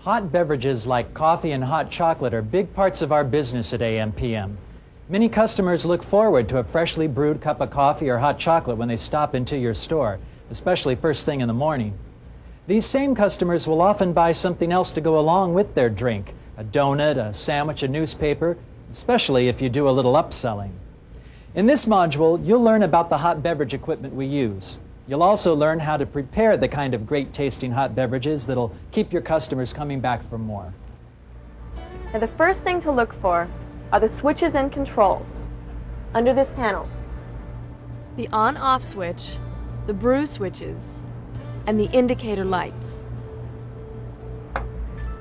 Hot beverages like coffee and hot chocolate are big parts of our business at AMPM. Many customers look forward to a freshly brewed cup of coffee or hot chocolate when they stop into your store, especially first thing in the morning. These same customers will often buy something else to go along with their drink, a donut, a sandwich, a newspaper, especially if you do a little upselling. In this module, you'll learn about the hot beverage equipment we use. You'll also learn how to prepare the kind of great-tasting hot beverages that'll keep your customers coming back for more. Now the first thing to look for are the switches and controls under this panel. The on-off switch, the brew switches, and the indicator lights.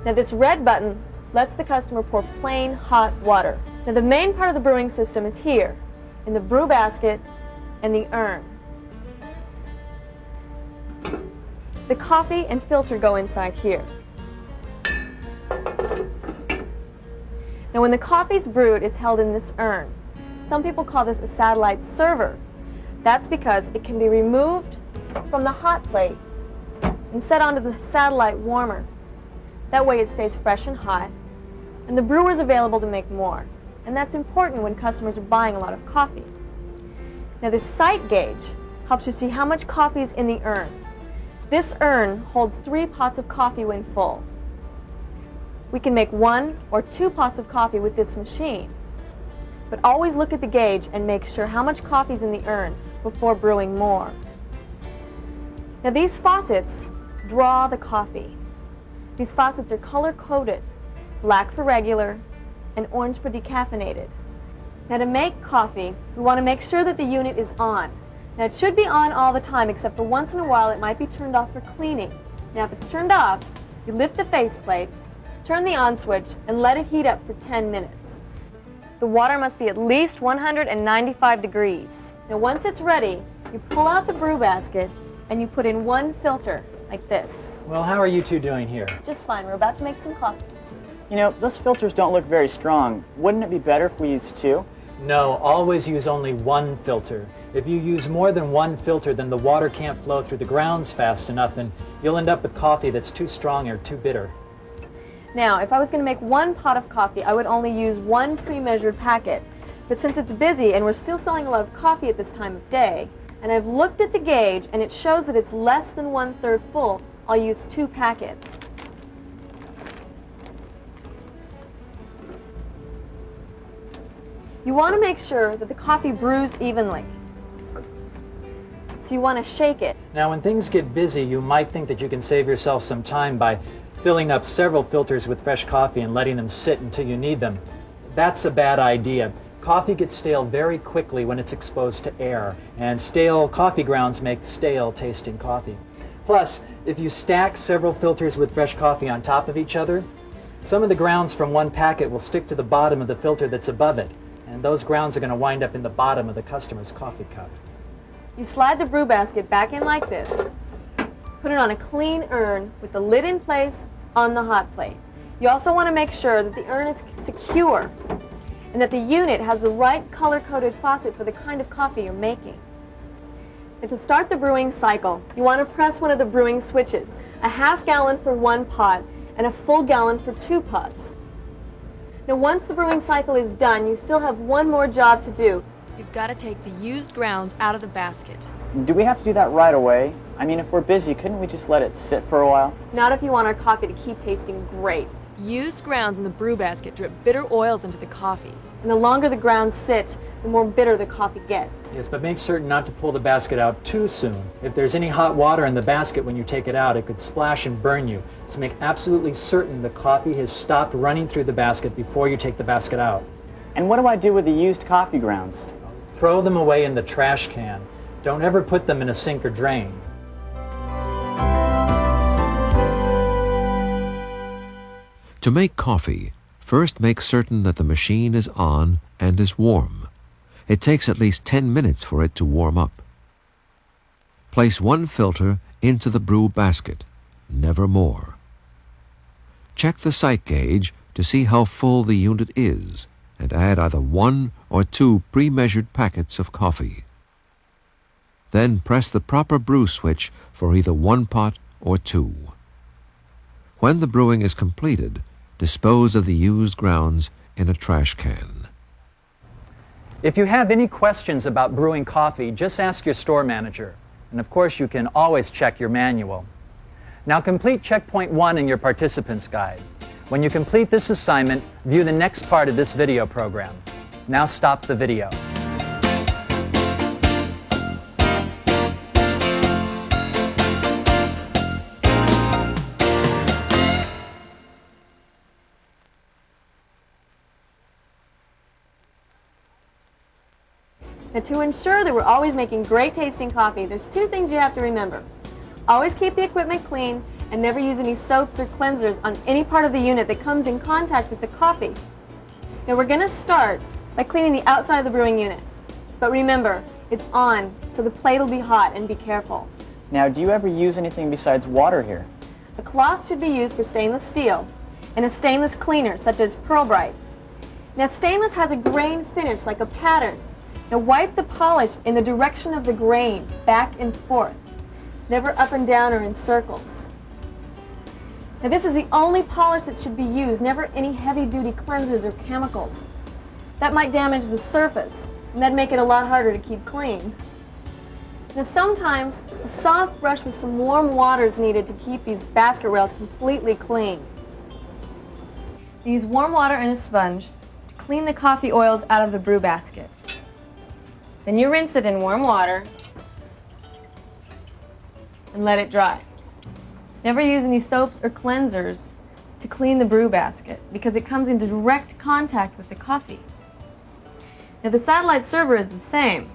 Now this red button lets the customer pour plain hot water. Now the main part of the brewing system is here, in the brew basket and the urn. The coffee and filter go inside here. Now when the coffee's brewed, it's held in this urn. Some people call this a satellite server. That's because it can be removed from the hot plate and set onto the satellite warmer. That way it stays fresh and hot, and the brewer's available to make more. And that's important when customers are buying a lot of coffee. Now this sight gauge helps you see how much coffee is in the urn. This urn holds 3 pots of coffee when full. We can make 1 or 2 pots of coffee with this machine. But always look at the gauge and make sure how much coffee is in the urn before brewing more. Now these faucets draw the coffee. These faucets are color-coded, black for regular and orange for decaffeinated. Now to make coffee, we want to make sure that the unit is on. Now it should be on all the time, except for once in a while it might be turned off for cleaning. Now if it's turned off, you lift the faceplate, turn the on switch, and let it heat up for 10 minutes. The water must be at least 195 degrees. Now once it's ready, you pull out the brew basket and you put in 1 filter, like this. Well, how are you two doing here? Just fine, we're about to make some coffee. You know, those filters don't look very strong. Wouldn't it be better if we used 2? No, always use only 1 filter. If you use more than 1 filter, then the water can't flow through the grounds fast enough, and you'll end up with coffee that's too strong or too bitter. Now, if I was going to make 1 pot of coffee, I would only use 1 pre-measured packet. But since it's busy and we're still selling a lot of coffee at this time of day, and I've looked at the gauge and it shows that it's less than 1/3 full, I'll use 2 packets. You want to make sure that the coffee brews evenly. So you want to shake it. Now, when things get busy, you might think that you can save yourself some time by filling up several filters with fresh coffee and letting them sit until you need them. That's a bad idea. Coffee gets stale very quickly when it's exposed to air, and stale coffee grounds make stale-tasting coffee. Plus, if you stack several filters with fresh coffee on top of each other, some of the grounds from 1 packet will stick to the bottom of the filter that's above it, and those grounds are going to wind up in the bottom of the customer's coffee cup. You slide the brew basket back in like this, put it on a clean urn with the lid in place on the hot plate. You also want to make sure that the urn is secure and that the unit has the right color-coded faucet for the kind of coffee you're making. And to start the brewing cycle, you want to press one of the brewing switches, a ½ gallon for 1 pot and a full gallon for 2 pots. Now once the brewing cycle is done, you still have 1 more job to do. You've got to take the used grounds out of the basket. Do we have to do that right away? I mean, if we're busy, couldn't we just let it sit for a while? Not if you want our coffee to keep tasting great. Used grounds in the brew basket drip bitter oils into the coffee. And the longer the grounds sit, the more bitter the coffee gets. Yes, but make certain not to pull the basket out too soon. If there's any hot water in the basket when you take it out, it could splash and burn you. So make absolutely certain the coffee has stopped running through the basket before you take the basket out. And what do I do with the used coffee grounds? Throw them away in the trash can. Don't ever put them in a sink or drain. To make coffee, first make certain that the machine is on and is warm. It takes at least 10 minutes for it to warm up. Place 1 filter into the brew basket, never more. Check the sight gauge to see how full the unit is and add either 1 or 2 pre-measured packets of coffee. Then press the proper brew switch for either 1 pot or 2. When the brewing is completed, dispose of the used grounds in a trash can. If you have any questions about brewing coffee, just ask your store manager. And of course, you can always check your manual. Now complete checkpoint 1 in your participant's guide. When you complete this assignment, view the next part of this video program. Now stop the video. Now, to ensure that we're always making great tasting coffee, there's two things you have to remember. Always keep the equipment clean and never use any soaps or cleansers on any part of the unit that comes in contact with the coffee. Now, we're going to start by cleaning the outside of the brewing unit. But remember, it's on, so the plate will be hot, and be careful. Now, do you ever use anything besides water here? A cloth should be used for stainless steel and a stainless cleaner, such as Pearl Bright. Now, stainless has a grain finish like a pattern. Now wipe the polish in the direction of the grain, back and forth, never up and down or in circles. Now this is the only polish that should be used, never any heavy-duty cleansers or chemicals. That might damage the surface, and that'd make it a lot harder to keep clean. Now sometimes a soft brush with some warm water is needed to keep these basket rails completely clean. Use warm water and a sponge to clean the coffee oils out of the brew basket. Then you rinse it in warm water and let it dry. Never use any soaps or cleansers to clean the brew basket because it comes into direct contact with the coffee. Now the satellite server is the same.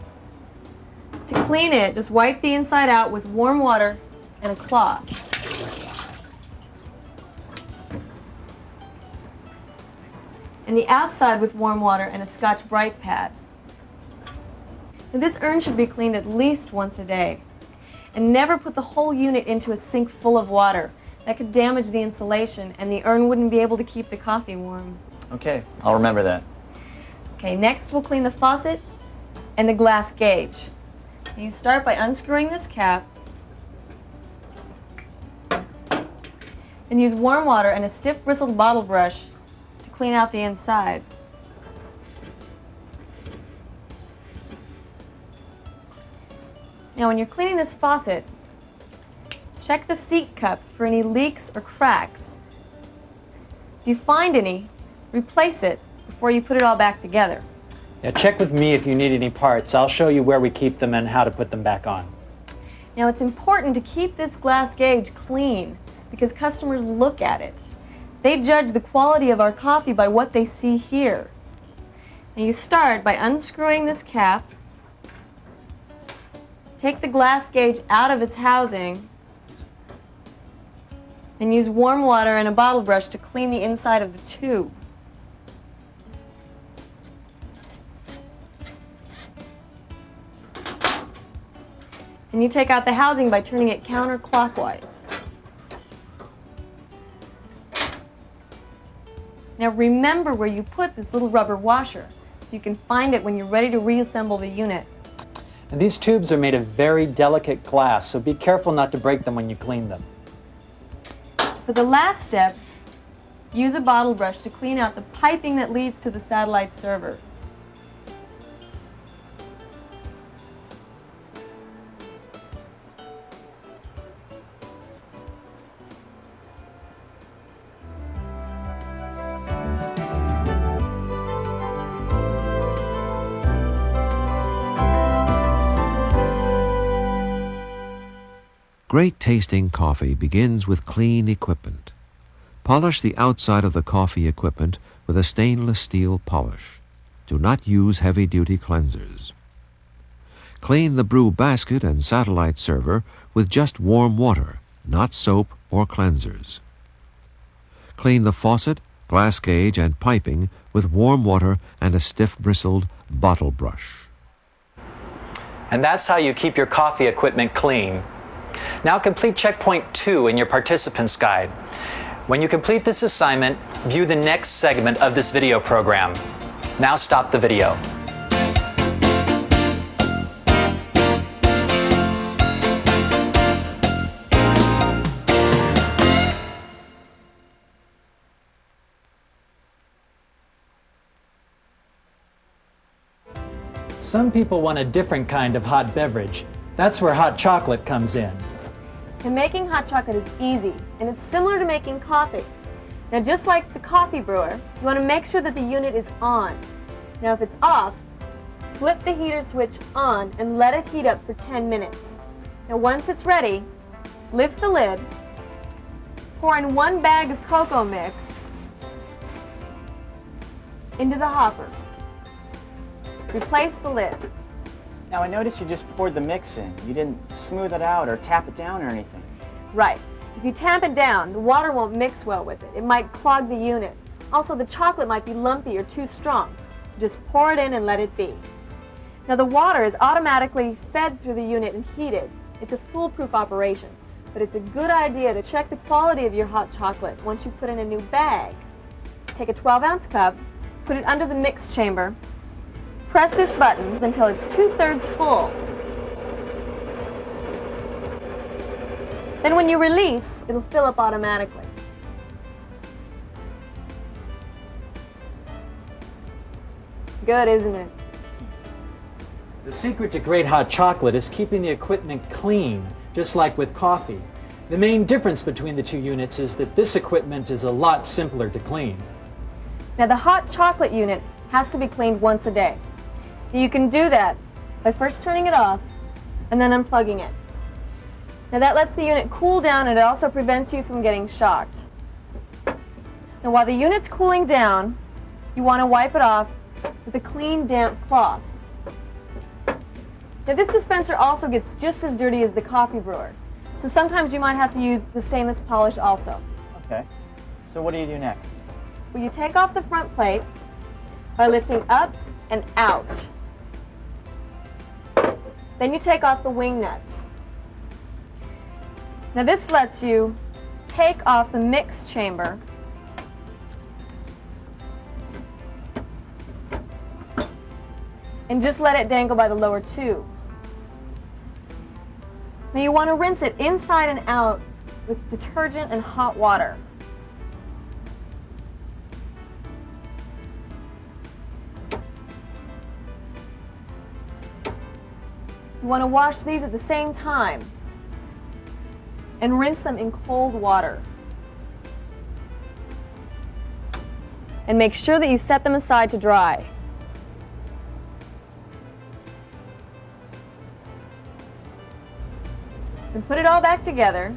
To clean it, just wipe the inside out with warm water and a cloth. And the outside with warm water and a Scotch-Brite pad. Now this urn should be cleaned at least once a day. And never put the whole unit into a sink full of water. That could damage the insulation and the urn wouldn't be able to keep the coffee warm. Okay, I'll remember that. Okay, next we'll clean the faucet and the glass gauge. You start by unscrewing this cap. Then use warm water and a stiff bristled bottle brush to clean out the inside. Now when you're cleaning this faucet, check the seat cup for any leaks or cracks. If you find any, replace it before you put it all back together. Yeah, check with me if you need any parts. I'll show you where we keep them and how to put them back on. Now it's important to keep this glass gauge clean because customers look at it. They judge the quality of our coffee by what they see here. Now you start by unscrewing this cap. Take the glass gauge out of its housing and use warm water and a bottle brush to clean the inside of the tube. And you take out the housing by turning it counterclockwise. Now remember where you put this little rubber washer so you can find it when you're ready to reassemble the unit. And these tubes are made of very delicate glass, so be careful not to break them when you clean them. For the last step, use a bottle brush to clean out the piping that leads to the satellite server. Great tasting coffee begins with clean equipment. Polish the outside of the coffee equipment with a stainless steel polish. Do not use heavy-duty cleansers. Clean the brew basket and satellite server with just warm water, not soap or cleansers. Clean the faucet, glass gauge, and piping with warm water and a stiff bristled bottle brush. And that's how you keep your coffee equipment clean. Now complete checkpoint 2 in your participant's guide. When you complete this assignment, view the next segment of this video program. Now stop the video. Some people want a different kind of hot beverage. That's where hot chocolate comes in. And making hot chocolate is easy, and it's similar to making coffee. Now, just like the coffee brewer, you want to make sure that the unit is on. Now, if it's off, flip the heater switch on and let it heat up for 10 minutes. Now, once it's ready, lift the lid, pour in 1 bag of cocoa mix into the hopper. Replace the lid. Now, I noticed you just poured the mix in. You didn't smooth it out or tap it down or anything. Right. If you tamp it down, the water won't mix well with it. It might clog the unit. Also, the chocolate might be lumpy or too strong. So just pour it in and let it be. Now, the water is automatically fed through the unit and heated. It's a foolproof operation, but it's a good idea to check the quality of your hot chocolate once you put in a new bag. Take a 12-ounce cup, put it under the mix chamber, press this button until it's 2/3 full. Then when you release, it'll fill up automatically. Good, isn't it? The secret to great hot chocolate is keeping the equipment clean, just like with coffee. The main difference between the two units is that this equipment is a lot simpler to clean. Now, the hot chocolate unit has to be cleaned once a day. You can do that by first turning it off and then unplugging it. Now, that lets the unit cool down, and it also prevents you from getting shocked. Now, while the unit's cooling down, you want to wipe it off with a clean, damp cloth. Now, this dispenser also gets just as dirty as the coffee brewer, so sometimes you might have to use the stainless polish also. Okay. So what do you do next? Well, you take off the front plate by lifting up and out. Then you take off the wing nuts. Now, this lets you take off the mix chamber and just let it dangle by the lower tube. Now, you want to rinse it inside and out with detergent and hot water. You want to wash these at the same time and rinse them in cold water. And make sure that you set them aside to dry. And put it all back together.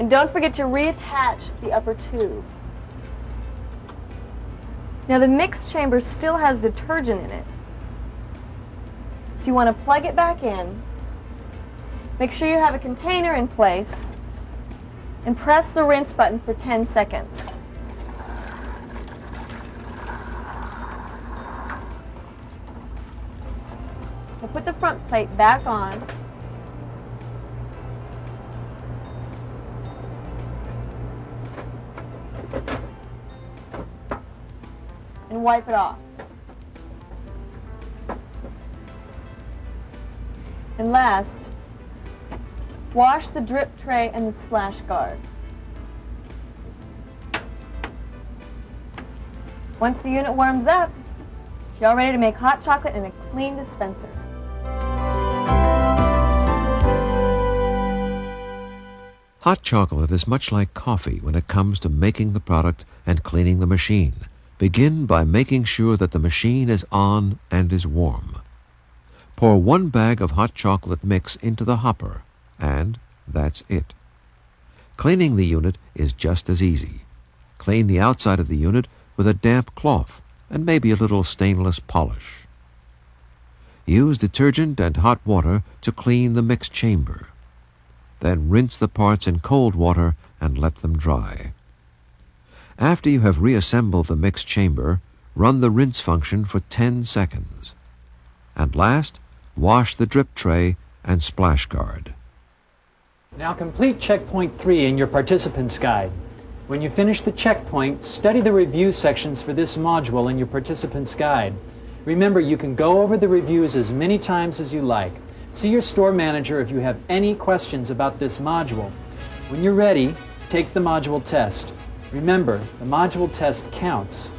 And don't forget to reattach the upper tube. Now, the mix chamber still has detergent in it. So you want to plug it back in. Make sure you have a container in place. And press the rinse button for 10 seconds. Now put the front plate back on. And wipe it off. And last, wash the drip tray and the splash guard. Once the unit warms up, you're all ready to make hot chocolate in a clean dispenser. Hot chocolate is much like coffee when it comes to making the product and cleaning the machine. Begin by making sure that the machine is on and is warm. Pour 1 bag of hot chocolate mix into the hopper, and that's it. Cleaning the unit is just as easy. Clean the outside of the unit with a damp cloth and maybe a little stainless polish. Use detergent and hot water to clean the mix chamber. Then rinse the parts in cold water and let them dry. After you have reassembled the mix chamber, run the rinse function for 10 seconds. And last, wash the drip tray and splash guard. Now complete checkpoint 3 in your participant's guide. When you finish the checkpoint, study the review sections for this module in your participant's guide. Remember, you can go over the reviews as many times as you like. See your store manager if you have any questions about this module. When you're ready, take the module test. Remember, the module test counts.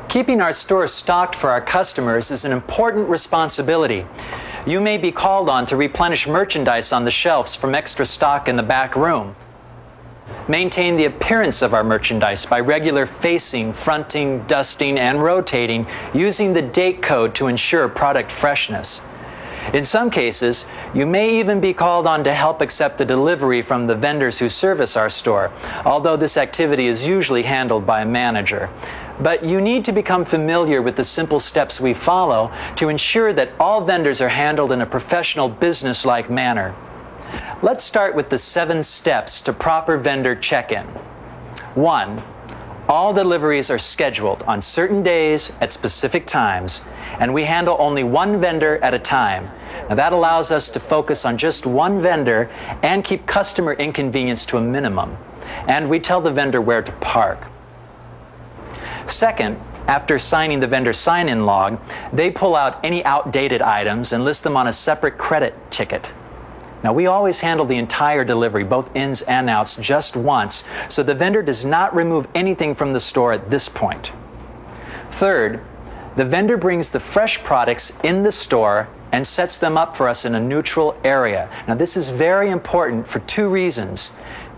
Keeping our store stocked for our customers is an important responsibility. You may be called on to replenish merchandise on the shelves from extra stock in the back room. Maintain the appearance of our merchandise by regular facing, fronting, dusting, and rotating using the date code to ensure product freshness. In some cases, you may even be called on to help accept a delivery from the vendors who service our store, although this activity is usually handled by a manager. But you need to become familiar with the simple steps we follow to ensure that all vendors are handled in a professional, business-like manner. Let's start with the 7 steps to proper vendor check-in. 1. All deliveries are scheduled on certain days at specific times, and we handle only one vendor at a time. Now that allows us to focus on just one vendor and keep customer inconvenience to a minimum. And we tell the vendor where to park. Second, after signing the vendor sign-in log, they pull out any outdated items and list them on a separate credit ticket. Now, we always handle the entire delivery, both ins and outs, just once, so the vendor does not remove anything from the store at this point. Third, the vendor brings the fresh products in the store and sets them up for us in a neutral area. Now, this is very important for 2 reasons.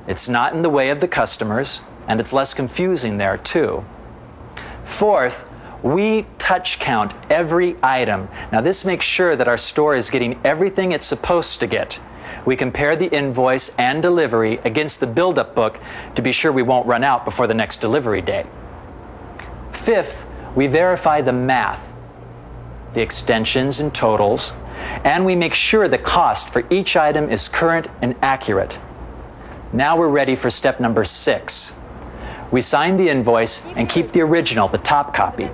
It's not in the way of the customers, and it's less confusing there, too. Fourth, we touch count every item. Now, this makes sure that our store is getting everything it's supposed to get. We compare the invoice and delivery against the build-up book to be sure we won't run out before the next delivery day. Fifth, we verify the math, the extensions and totals, and we make sure the cost for each item is current and accurate. Now we're ready for step number 6. We sign the invoice and keep the original, the top copy.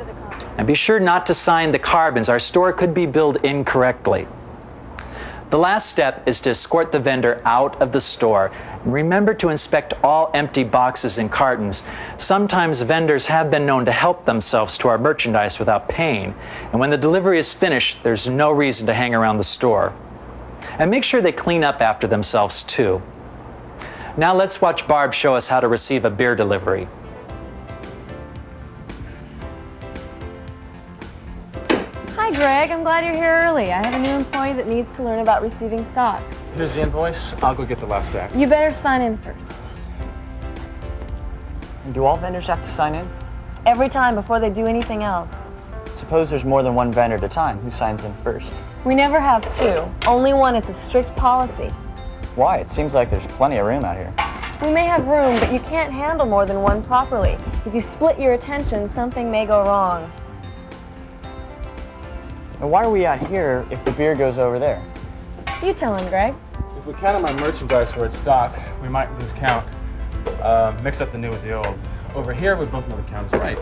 And be sure not to sign the carbons. Our store could be billed incorrectly. The last step is to escort the vendor out of the store. Remember to inspect all empty boxes and cartons. Sometimes vendors have been known to help themselves to our merchandise without paying. And when the delivery is finished, there's no reason to hang around the store. And make sure they clean up after themselves too. Now let's watch Barb show us how to receive a beer delivery. Hi, Greg. I'm glad you're here early. I have a new employee that needs to learn about receiving stock. Here's the invoice. I'll go get the last stack. You better sign in first. And do all vendors have to sign in? Every time before they do anything else. Suppose there's more than one vendor at a time. Who signs in first? We never have 2. Only one. It's a strict policy. Why? It seems like there's plenty of room out here. We may have room, but you can't handle more than one properly. If you split your attention, something may go wrong. And why are we out here if the beer goes over there? You tell him, Greg. If we count on my merchandise where it's stocked, we might miscount, mix up the new with the old. Over here, we both know the count is right.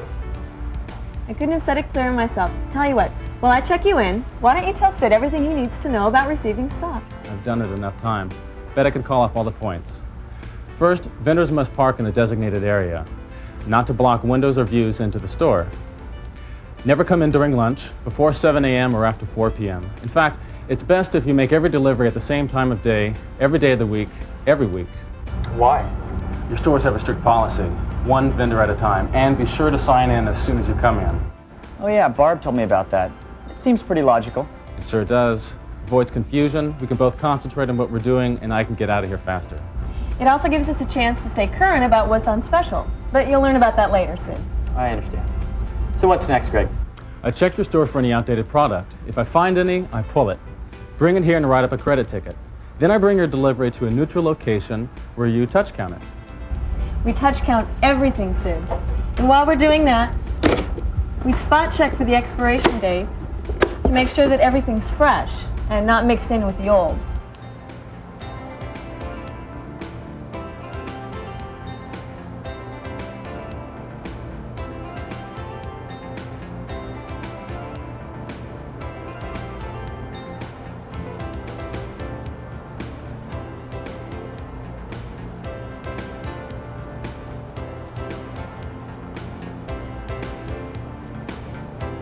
I couldn't have said it clearer myself. Tell you what, while I check you in, why don't you tell Sid everything he needs to know about receiving stock? I've done it enough times. Bet I could call off all the points. First, vendors must park in a designated area, not to block windows or views into the store. Never come in during lunch, before 7 a.m. or after 4 p.m. In fact, it's best if you make every delivery at the same time of day, every day of the week, every week. Why? Your stores have a strict policy, one vendor at a time, and be sure to sign in as soon as you come in. Oh yeah, Barb told me about that. It seems pretty logical. It sure does. Avoids confusion, we can both concentrate on what we're doing, and I can get out of here faster. It also gives us a chance to stay current about what's on special, but you'll learn about that later, Sid. I understand. So what's next, Greg? I check your store for any outdated product. If I find any, I pull it. Bring it here and write up a credit ticket. Then I bring your delivery to a neutral location where you touch count it. We touch count everything, Sid. And while we're doing that, we spot check for the expiration date to make sure that everything's fresh and not mixed in with the old.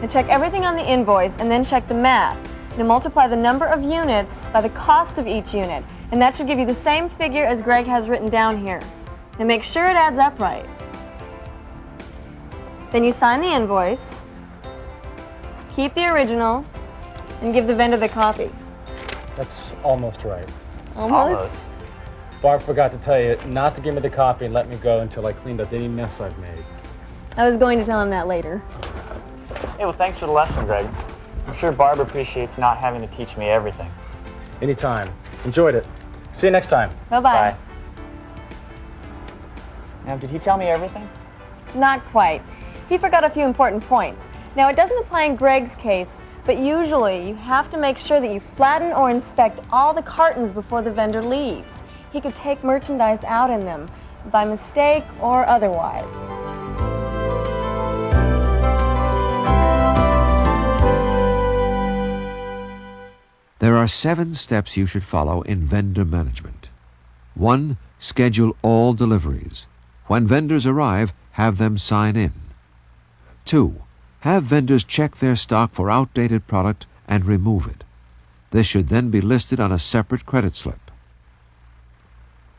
And check everything on the invoice and then check the math. Now multiply the number of units by the cost of each unit, and that should give you the same figure as Greg has written down here. And make sure it adds up right. Then you sign the invoice, keep the original, and give the vendor the copy. That's almost right. Almost? Barb forgot to tell you not to give me the copy and let me go until I cleaned up any mess I've made. I was going to tell him that later. Hey, well, thanks for the lesson, Greg. I'm sure Barb appreciates not having to teach me everything. Anytime. Enjoyed it. See you next time. Bye-bye. Bye. Now, did he tell me everything? Not quite. He forgot a few important points. Now, it doesn't apply in Greg's case, but usually you have to make sure that you flatten or inspect all the cartons before the vendor leaves. He could take merchandise out in them by mistake or otherwise. There are 7 steps you should follow in vendor management. 1. Schedule all deliveries. When vendors arrive, have them sign in. 2. Have vendors check their stock for outdated product and remove it. This should then be listed on a separate credit slip.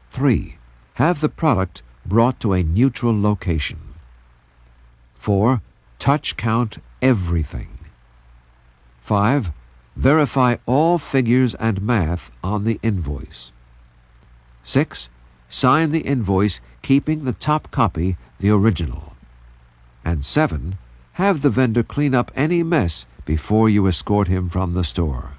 3. Have the product brought to a neutral location. 4. Touch count everything. 5. Verify all figures and math on the invoice. 6. Sign the invoice, keeping the top copy the original. And 7. Have the vendor clean up any mess before you escort him from the store.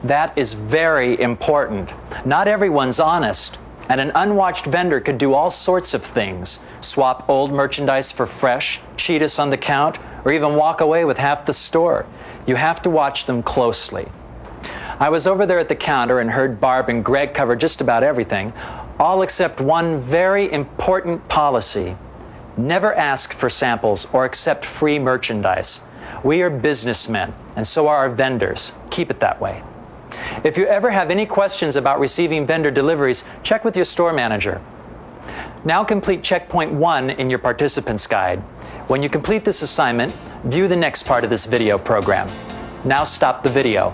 That is very important. Not everyone's honest, and an unwatched vendor could do all sorts of things. Swap old merchandise for fresh, cheat us on the count, or even walk away with half the store. You have to watch them closely. I was over there at the counter and heard Barb and Greg cover just about everything, all except one very important policy. Never ask for samples or accept free merchandise. We are businessmen, and so are our vendors. Keep it that way. If you ever have any questions about receiving vendor deliveries, check with your store manager. Now complete checkpoint 1 in your participant's guide. When you complete this assignment, view the next part of this video program. Now stop the video.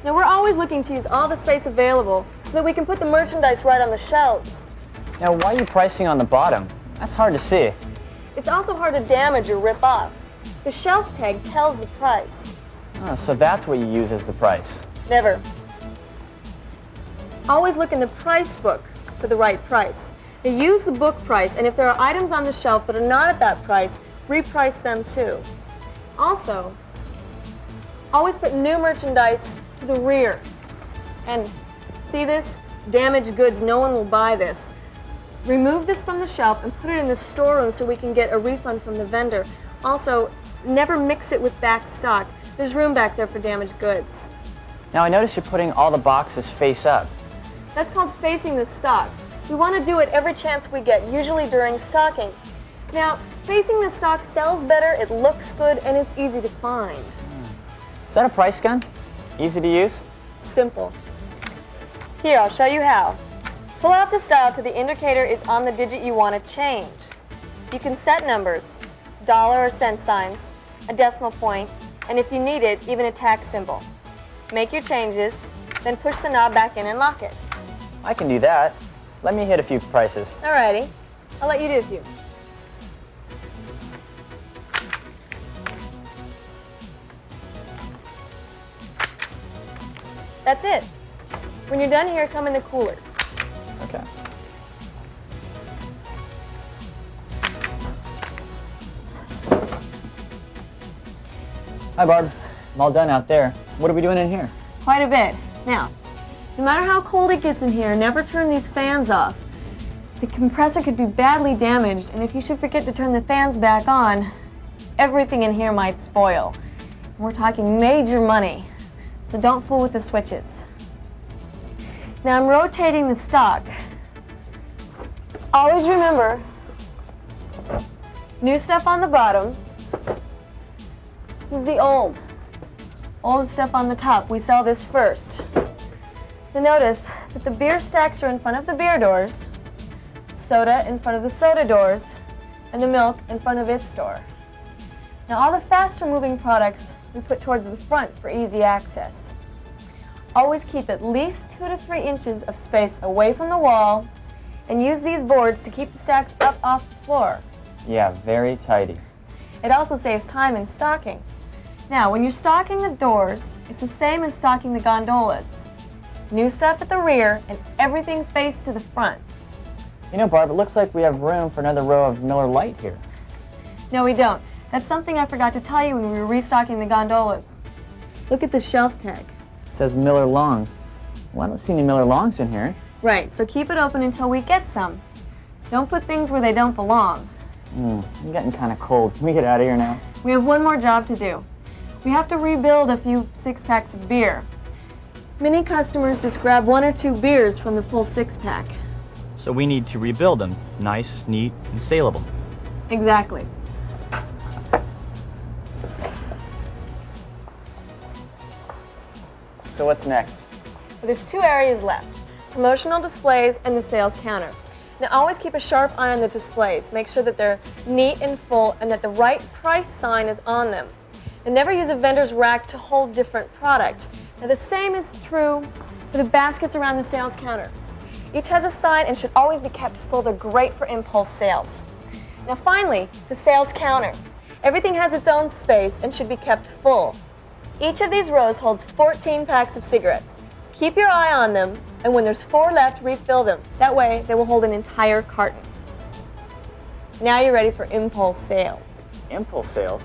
Now, we're always looking to use all the space available so that we can put the merchandise right on the shelves. Now, why are you pricing on the bottom? That's hard to see. It's also hard to damage or rip off. The shelf tag tells the price. Oh, so that's what you use as the price. Never. Always look in the price book for the right price. Now, use the book price, and if there are items on the shelf that are not at that price, reprice them too. Also, always put new merchandise to the rear. And see this? Damaged goods, no one will buy this. Remove this from the shelf and put it in the storeroom so we can get a refund from the vendor. Also, never mix it with back stock. There's room back there for damaged goods. Now I notice you're putting all the boxes face up. That's called facing the stock. We want to do it every chance we get, usually during stocking. Now, facing the stock sells better, it looks good, and it's easy to find. Is that a price gun? Easy to use? Simple. Here, I'll show you how. Pull out the dial till the indicator is on the digit you want to change. You can set numbers, dollar or cent signs, a decimal point, and if you need it, even a tax symbol. Make your changes, then push the knob back in and lock it. I can do that. Let me hit a few prices. Alrighty, I'll let you do a few. That's it. When you're done here, come in the cooler. Okay. Hi, Barb. I'm all done out there. What are we doing in here? Quite a bit. Now, no matter how cold it gets in here, never turn these fans off. The compressor could be badly damaged, and if you should forget to turn the fans back on, everything in here might spoil. We're talking major money, so don't fool with the switches. Now I'm rotating the stock. Always remember, new stuff on the bottom. This is the old stuff on the top. We sell this first. Now notice that the beer stacks are in front of the beer doors, soda in front of the soda doors, and the milk in front of its door. Now all the faster moving products we put towards the front for easy access. Always keep at least 2 to 3 inches of space away from the wall and use these boards to keep the stacks up off the floor. Yeah, very tidy. It also saves time in stocking. Now, when you're stocking the doors, it's the same as stocking the gondolas. New stuff at the rear and everything faced to the front. You know, Barb, it looks like we have room for another row of Miller Lite here. No, we don't. That's something I forgot to tell you when we were restocking the gondolas. Look at the shelf tag. It says Miller Longs. Well, I don't see any Miller Longs in here. Right, so keep it open until we get some. Don't put things where they don't belong. I'm getting kind of cold. Can we get out of here now? We have one more job to do. We have to rebuild a few 6-packs of beer. Many customers just grab 1 or 2 beers from the full 6-pack. So we need to rebuild them. Nice, neat, and saleable. Exactly. So what's next? There's 2 areas left, promotional displays and the sales counter. Now always keep a sharp eye on the displays. Make sure that they're neat and full and that the right price sign is on them. And never use a vendor's rack to hold different product. Now the same is true for the baskets around the sales counter. Each has a sign and should always be kept full. They're great for impulse sales. Now finally, the sales counter. Everything has its own space and should be kept full. Each of these rows holds 14 packs of cigarettes. Keep your eye on them, and when there's 4 left, refill them. That way, they will hold an entire carton. Now you're ready for impulse sales. Impulse sales?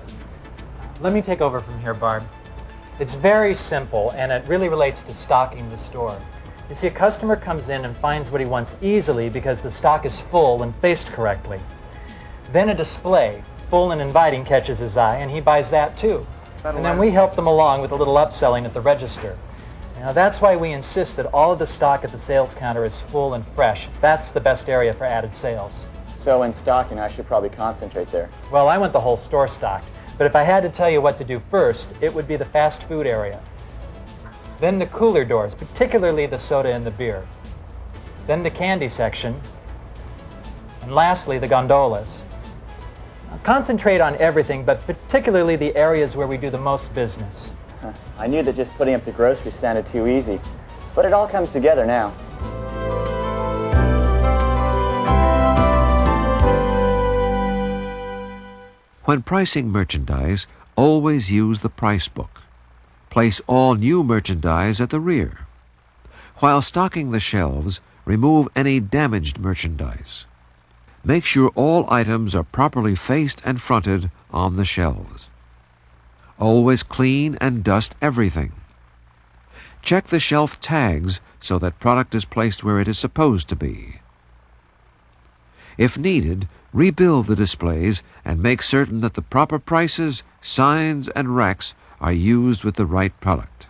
Let me take over from here, Barb. It's very simple, and it really relates to stocking the store. You see, a customer comes in and finds what he wants easily because the stock is full and faced correctly. Then a display, full and inviting, catches his eye, and he buys that too. And then we help them along with a little upselling at the register. Now that's why we insist that all of the stock at the sales counter is full and fresh. That's the best area for added sales. So in stocking, I should probably concentrate there. Well, I want the whole store stocked, but if I had to tell you what to do first, it would be the fast food area. Then the cooler doors, particularly the soda and the beer. Then the candy section. And lastly, the gondolas. Now, concentrate on everything, but particularly the areas where we do the most business. I knew that just putting up the groceries sounded too easy, but it all comes together now. When pricing merchandise, always use the price book. Place all new merchandise at the rear. While stocking the shelves, remove any damaged merchandise. Make sure all items are properly faced and fronted on the shelves. Always clean and dust everything. Check the shelf tags so that product is placed where it is supposed to be. If needed, rebuild the displays and make certain that the proper prices, signs, and racks are used with the right product.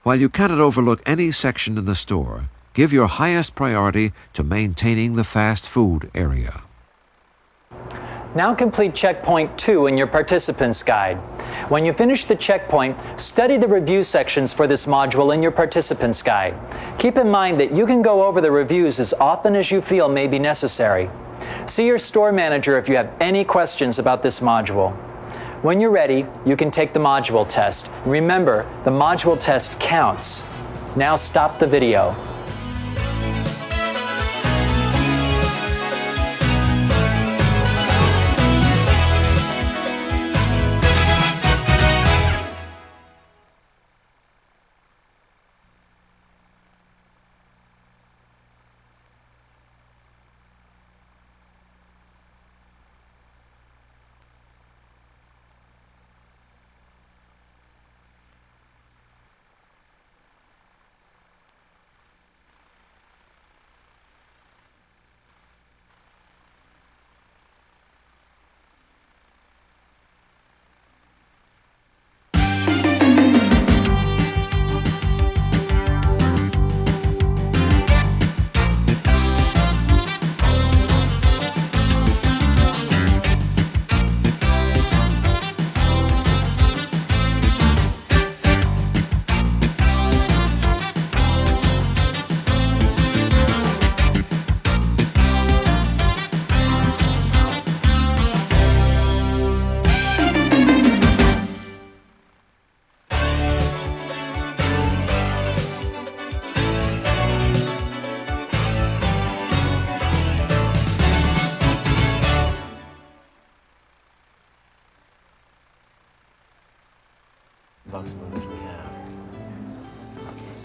While you cannot overlook any section in the store, give your highest priority to maintaining the fast food area. Now complete checkpoint 2 in your participants guide. When you finish the checkpoint, study the review sections for this module in your participants guide. Keep in mind that you can go over the reviews as often as you feel may be necessary. See your store manager if you have any questions about this module. When you're ready, you can take the module test. Remember, the module test counts. Now stop the video.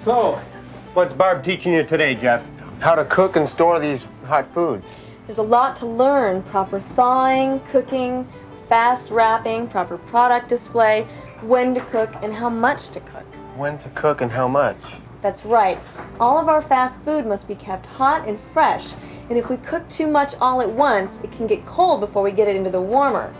So, what's Barb teaching you today, Jeff? How to cook and store these hot foods. There's a lot to learn. Proper thawing, cooking, fast wrapping, proper product display, when to cook and how much to cook. When to cook and how much. That's right. All of our fast food must be kept hot and fresh. And if we cook too much all at once, it can get cold before we get it into the warmer.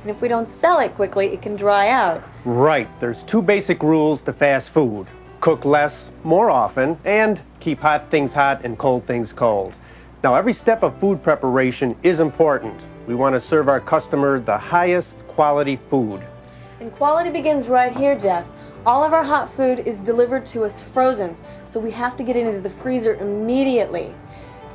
And if we don't sell it quickly, it can dry out. Right. There's two basic rules to fast food. Cook less, more often, and keep hot things hot and cold things cold. Now, every step of food preparation is important. We want to serve our customer the highest quality food. And quality begins right here, Jeff. All of our hot food is delivered to us frozen, so we have to get it into the freezer immediately.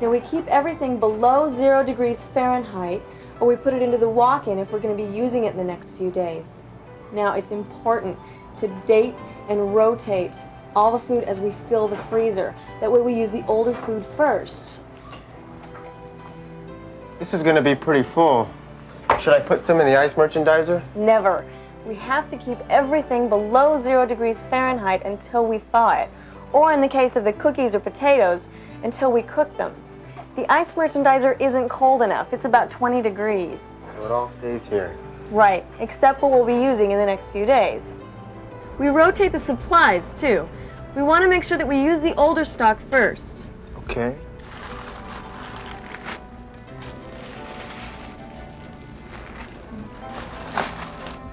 Now, we keep everything below 0 degrees Fahrenheit, or we put it into the walk-in if we're going to be using it in the next few days. Now, it's important to date and rotate all the food as we fill the freezer. That way we use the older food first. This is going to be pretty full. Should I put some in the ice merchandiser? Never. We have to keep everything below 0 degrees Fahrenheit until we thaw it. Or in the case of the cookies or potatoes, until we cook them. The ice merchandiser isn't cold enough. It's about 20 degrees. So it all stays here. Right, except what we'll be using in the next few days. We rotate the supplies, too. We want to make sure that we use the older stock first. Okay.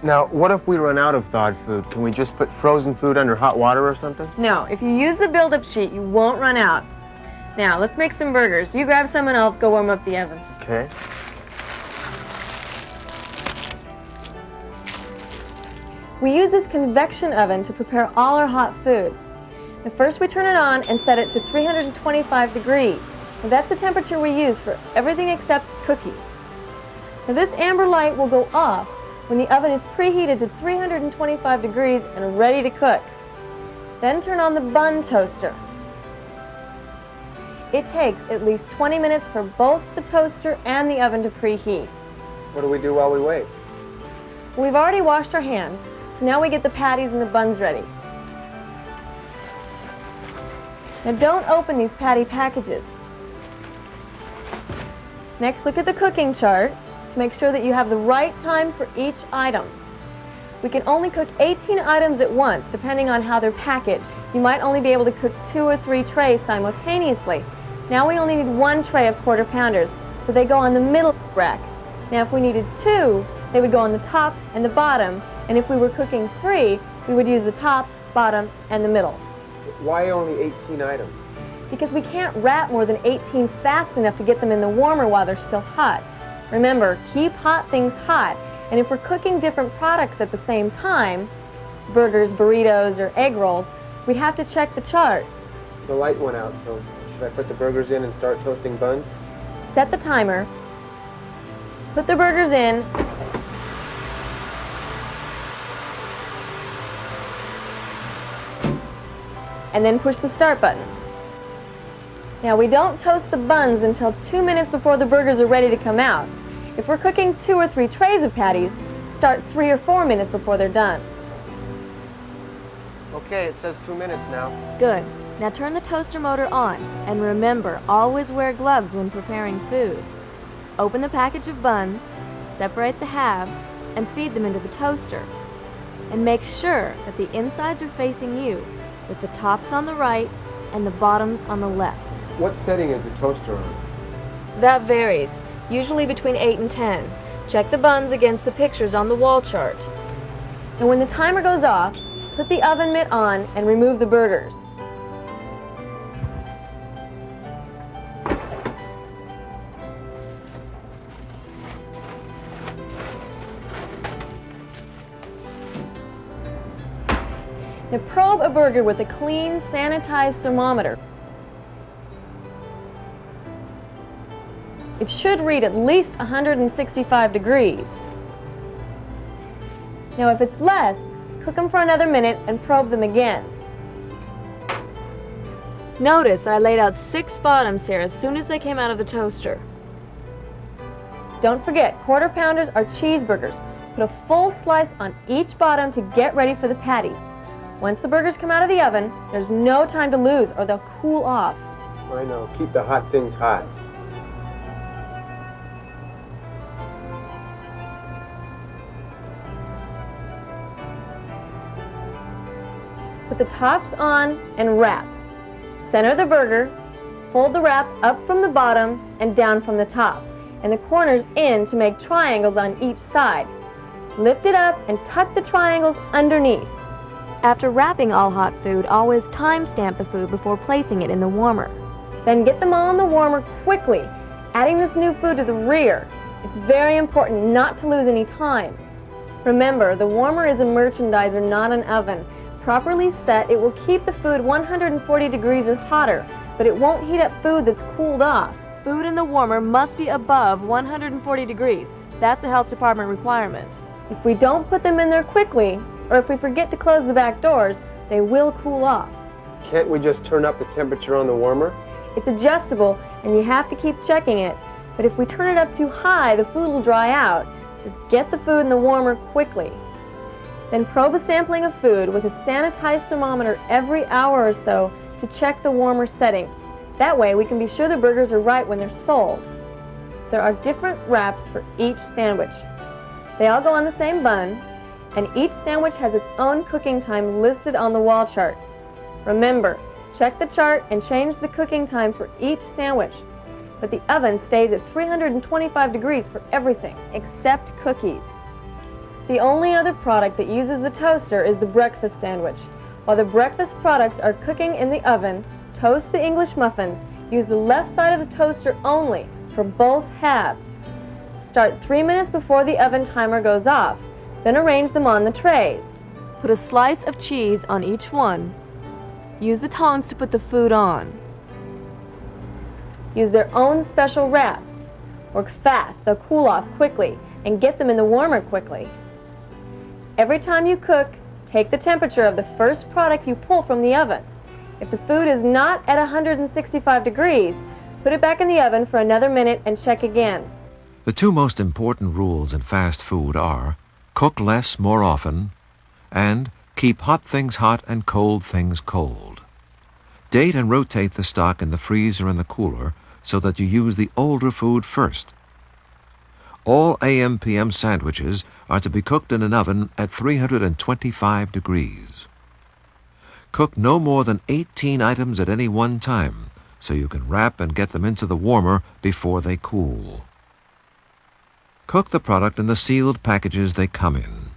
Now, what if we run out of thawed food? Can we just put frozen food under hot water or something? No, if you use the build-up sheet, you won't run out. Now, let's make some burgers. You grab some and I'll go warm up the oven. Okay. We use this convection oven to prepare all our hot food. Now, first we turn it on and set it to 325 degrees. Now, that's the temperature we use for everything except cookies. Now, this amber light will go off when the oven is preheated to 325 degrees and ready to cook. Then turn on the bun toaster. It takes at least 20 minutes for both the toaster and the oven to preheat. What do we do while we wait? We've already washed our hands, so now we get the patties and the buns ready. Now don't open these patty packages. Next, look at the cooking chart to make sure that you have the right time for each item. We can only cook 18 items at once, depending on how they're packaged. You might only be able to cook 2 or 3 trays simultaneously. Now we only need 1 tray of quarter pounders, so they go on the middle rack. Now if we needed 2, they would go on the top and the bottom, and if we were cooking 3, we would use the top, bottom, and the middle. Why only 18 items? Because we can't wrap more than 18 fast enough to get them in the warmer while they're still hot. Remember, keep hot things hot, and if we're cooking different products at the same time, burgers, burritos, or egg rolls, we'd have to check the chart. The light went out, so should I put the burgers in and start toasting buns? Set the timer, put the burgers in, and then push the start button. Now, we don't toast the buns until 2 minutes before the burgers are ready to come out. If we're cooking 2 or 3 trays of patties, start 3 or 4 minutes before they're done. Okay, it says 2 minutes now. Good. Now turn the toaster motor on, and remember, always wear gloves when preparing food. Open the package of buns, separate the halves, and feed them into the toaster. And make sure that the insides are facing you, with the tops on the right and the bottoms on the left. What setting is the toaster on? That varies, usually between 8 and 10. Check the buns against the pictures on the wall chart. And when the timer goes off, put the oven mitt on and remove the burgers. Now probe a burger with a clean, sanitized thermometer. It should read at least 165 degrees. Now if it's less, cook them for another minute and probe them again. Notice that I laid out 6 bottoms here as soon as they came out of the toaster. Don't forget, quarter pounders are cheeseburgers. Put a full slice on each bottom to get ready for the patties. Once the burgers come out of the oven, there's no time to lose or they'll cool off. I know, keep the hot things hot. Put the tops on and wrap. Center the burger, fold the wrap up from the bottom and down from the top, and the corners in to make triangles on each side. Lift it up and tuck the triangles underneath. After wrapping all hot food, always time-stamp the food before placing it in the warmer. Then get them all in the warmer quickly, adding this new food to the rear. It's very important not to lose any time. Remember, the warmer is a merchandiser, not an oven. Properly set, it will keep the food 140 degrees or hotter, but it won't heat up food that's cooled off. Food in the warmer must be above 140 degrees. That's a health department requirement. If we don't put them in there quickly, or if we forget to close the back doors, they will cool off. Can't we just turn up the temperature on the warmer? It's adjustable, and you have to keep checking it. But if we turn it up too high, the food will dry out. Just get the food in the warmer quickly. Then probe a sampling of food with a sanitized thermometer every hour or so to check the warmer setting. That way we can be sure the burgers are right when they're sold. There are different wraps for each sandwich. They all go on the same bun, and each sandwich has its own cooking time listed on the wall chart. Remember, check the chart and change the cooking time for each sandwich. But the oven stays at 325 degrees for everything, except cookies. The only other product that uses the toaster is the breakfast sandwich. While the breakfast products are cooking in the oven, toast the English muffins. Use the left side of the toaster only for both halves. Start 3 minutes before the oven timer goes off. Then arrange them on the trays. Put a slice of cheese on each one. Use the tongs to put the food on. Use their own special wraps. Work fast, they'll cool off quickly, and get them in the warmer quickly. Every time you cook, take the temperature of the first product you pull from the oven. If the food is not at 165 degrees, put it back in the oven for another minute and check again. The 2 most important rules in fast food are cook less more often and keep hot things hot and cold things cold. Date and rotate the stock in the freezer and the cooler so that you use the older food first. All AMPM sandwiches are to be cooked in an oven at 325 degrees. Cook no more than 18 items at any one time so you can wrap and get them into the warmer before they cool. Cook the product in the sealed packages they come in.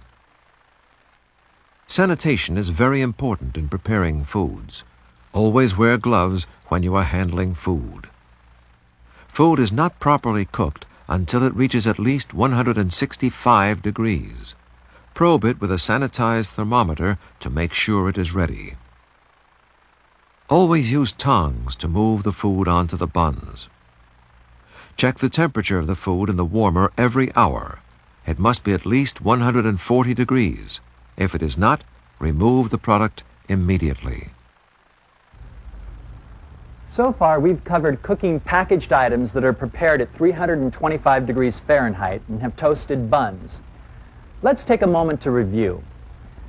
Sanitation is very important in preparing foods. Always wear gloves when you are handling food. Food is not properly cooked until it reaches at least 165 degrees. Probe it with a sanitized thermometer to make sure it is ready. Always use tongs to move the food onto the buns. Check the temperature of the food in the warmer every hour. It must be at least 140 degrees. If it is not, remove the product immediately. So far, we've covered cooking packaged items that are prepared at 325 degrees Fahrenheit and have toasted buns. Let's take a moment to review.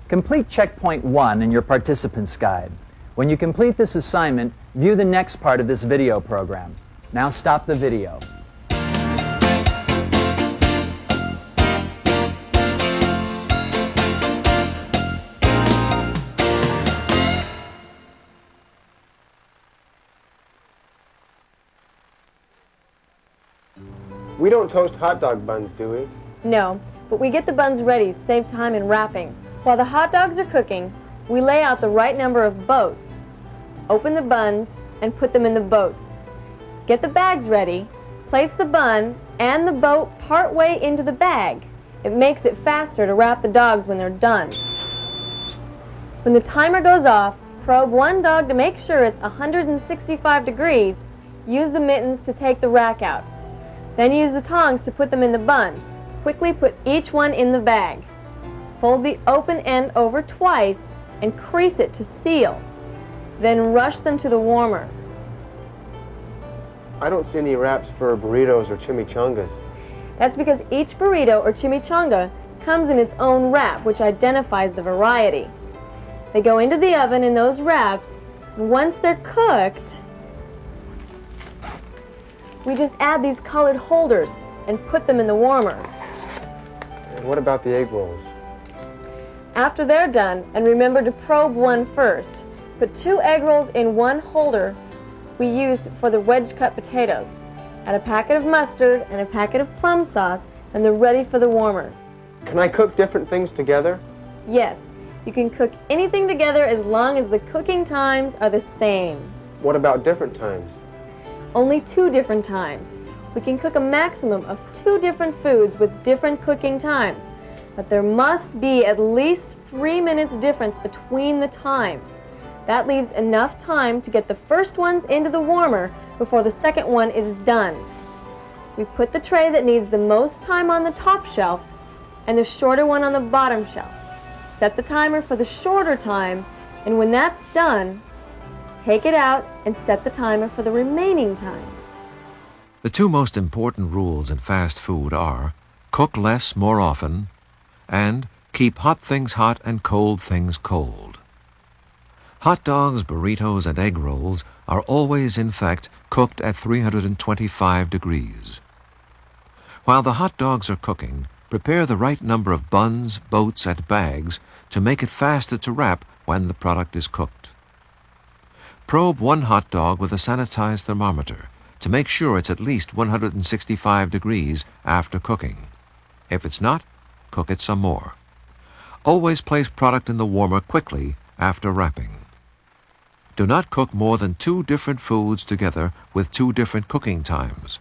Complete checkpoint 1 in your participant's guide. When you complete this assignment, view the next part of this video program. Now stop the video. We don't toast hot dog buns, do we? No, but we get the buns ready to save time in wrapping. While the hot dogs are cooking, we lay out the right number of boats, open the buns, and put them in the boats. Get the bags ready, place the bun and the boat part way into the bag. It makes it faster to wrap the dogs when they're done. When the timer goes off, probe one dog to make sure it's 165 degrees. Use the mittens to take the rack out. Then use the tongs to put them in the buns. Quickly put each one in the bag. Fold the open end over twice and crease it to seal. Then rush them to the warmer. I don't see any wraps for burritos or chimichangas. That's because each burrito or chimichanga comes in its own wrap, which identifies the variety. They go into the oven in those wraps, and once they're cooked, we just add these colored holders and put them in the warmer. And what about the egg rolls? After they're done, and remember to probe one first, put 2 egg rolls in one holder we used for the wedge cut potatoes. Add a packet of mustard and a packet of plum sauce, and they're ready for the warmer. Can I cook different things together? Yes, you can cook anything together as long as the cooking times are the same. What about different times? Only 2 different times. We can cook a maximum of 2 different foods with different cooking times, but there must be at least 3 minutes difference between the times. That leaves enough time to get the first ones into the warmer before the second one is done. We put the tray that needs the most time on the top shelf and the shorter one on the bottom shelf. Set the timer for the shorter time, and when that's done, take it out and set the timer for the remaining time. The 2 most important rules in fast food are cook less more often and keep hot things hot and cold things cold. Hot dogs, burritos, and egg rolls are always, in fact, cooked at 325 degrees. While the hot dogs are cooking, prepare the right number of buns, boats, and bags to make it faster to wrap when the product is cooked. Probe one hot dog with a sanitized thermometer to make sure it's at least 165 degrees after cooking. If it's not, cook it some more. Always place product in the warmer quickly after wrapping. Do not cook more than 2 different foods together with 2 different cooking times.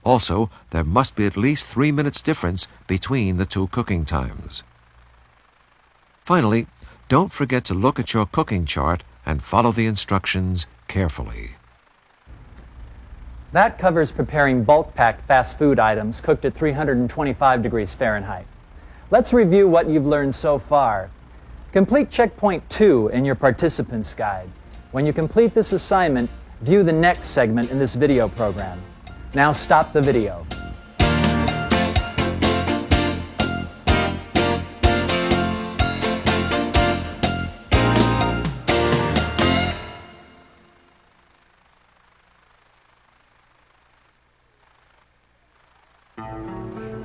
Also, there must be at least 3 minutes difference between the 2 cooking times. Finally, don't forget to look at your cooking chart and follow the instructions carefully. That covers preparing bulk-packed fast food items cooked at 325 degrees Fahrenheit. Let's review what you've learned so far. Complete checkpoint 2 in your participant's guide. When you complete this assignment, view the next segment in this video program. Now stop the video.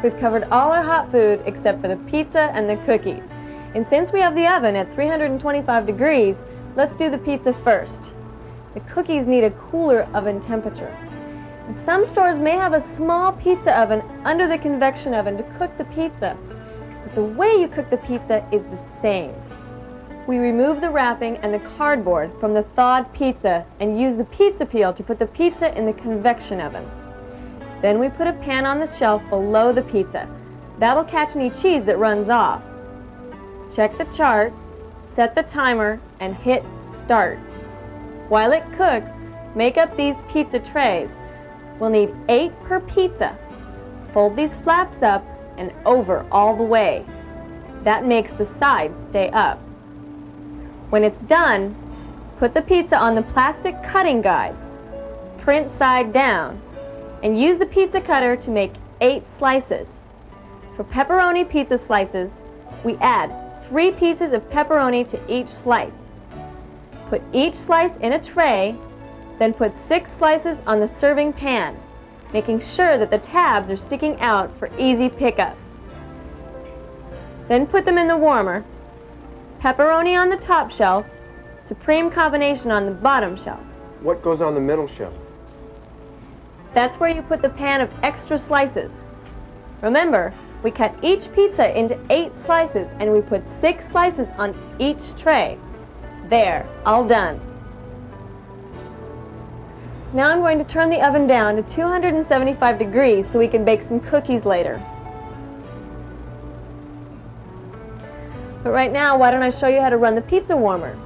We've covered all our hot food except for the pizza and the cookies. And since we have the oven at 325 degrees, let's do the pizza first. The cookies need a cooler oven temperature. And some stores may have a small pizza oven under the convection oven to cook the pizza. But the way you cook the pizza is the same. We remove the wrapping and the cardboard from the thawed pizza and use the pizza peel to put the pizza in the convection oven. Then we put a pan on the shelf below the pizza. That'll catch any cheese that runs off. Check the chart, set the timer, and hit start. While it cooks, make up these pizza trays. We'll need 8 per pizza. Fold these flaps up and over all the way. That makes the sides stay up. When it's done, put the pizza on the plastic cutting guide. Print side down and use the pizza cutter to make 8 slices. For pepperoni pizza slices, we add 3 pieces of pepperoni to each slice. Put each slice in a tray, then put 6 slices on the serving pan, making sure that the tabs are sticking out for easy pickup. Then put them in the warmer. Pepperoni on the top shelf, supreme combination on the bottom shelf. What goes on the middle shelf? That's where you put the pan of extra slices. Remember, we cut each pizza into 8 slices and we put 6 slices on each tray. There, all done. Now I'm going to turn the oven down to 275 degrees so we can bake some cookies later. But right now, why don't I show you how to run the pizza warmer?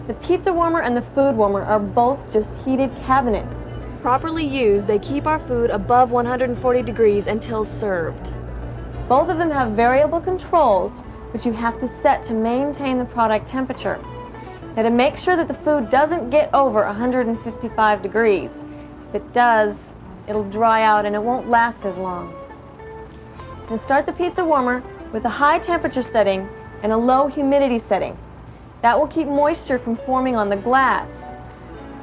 The pizza warmer and the food warmer are both just heated cabinets. Properly used, they keep our food above 140 degrees until served. Both of them have variable controls, which you have to set to maintain the product temperature. Now, to make sure that the food doesn't get over 155 degrees. If it does, it'll dry out and it won't last as long. Now start the pizza warmer with a high temperature setting and a low humidity setting. That will keep moisture from forming on the glass.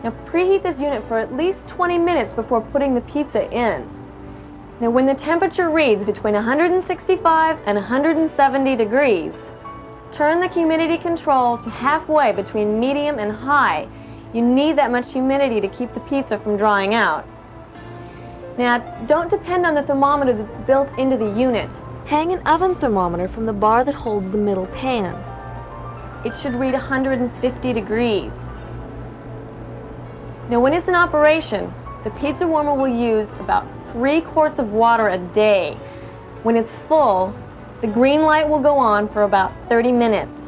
Now preheat this unit for at least 20 minutes before putting the pizza in. Now when the temperature reads between 165 and 170 degrees, turn the humidity control to halfway between medium and high. You need that much humidity to keep the pizza from drying out. Now, don't depend on the thermometer that's built into the unit. Hang an oven thermometer from the bar that holds the middle pan. It should read 150 degrees. Now, when it's in operation, the pizza warmer will use about 3 quarts of water a day. When it's full, the green light will go on for about 30 minutes.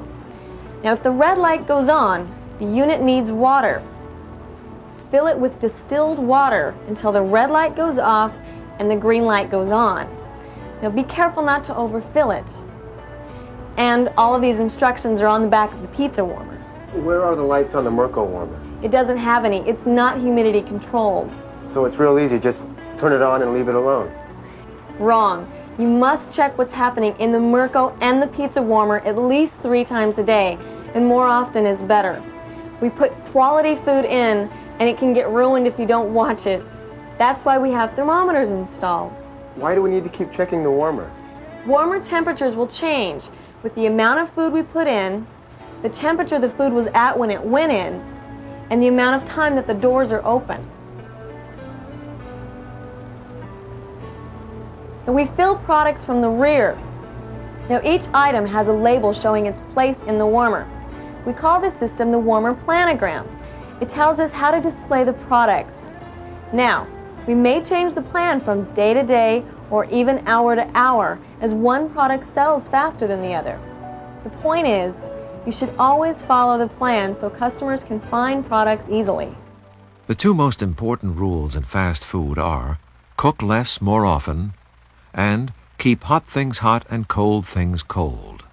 Now, if the red light goes on, the unit needs water. Fill it with distilled water until the red light goes off and the green light goes on. Now be careful not to overfill it. And all of these instructions are on the back of the pizza warmer. Where are the lights on the Merco warmer? It doesn't have any. It's not humidity controlled. So it's real easy, just turn it on and leave it alone. Wrong. You must check what's happening in the Merco and the pizza warmer at least 3 times a day, and more often is better. We put quality food in, and it can get ruined if you don't watch it. That's why we have thermometers installed. Why do we need to keep checking the warmer? Warmer temperatures will change with the amount of food we put in, the temperature the food was at when it went in, and the amount of time that the doors are open. And we fill products from the rear. Now each item has a label showing its place in the warmer. We call this system the warmer planogram. It tells us how to display the products. Now, we may change the plan from day to day or even hour to hour as one product sells faster than the other. The point is, you should always follow the plan so customers can find products easily. The 2 most important rules in fast food are cook less more often and keep hot things hot and cold things cold.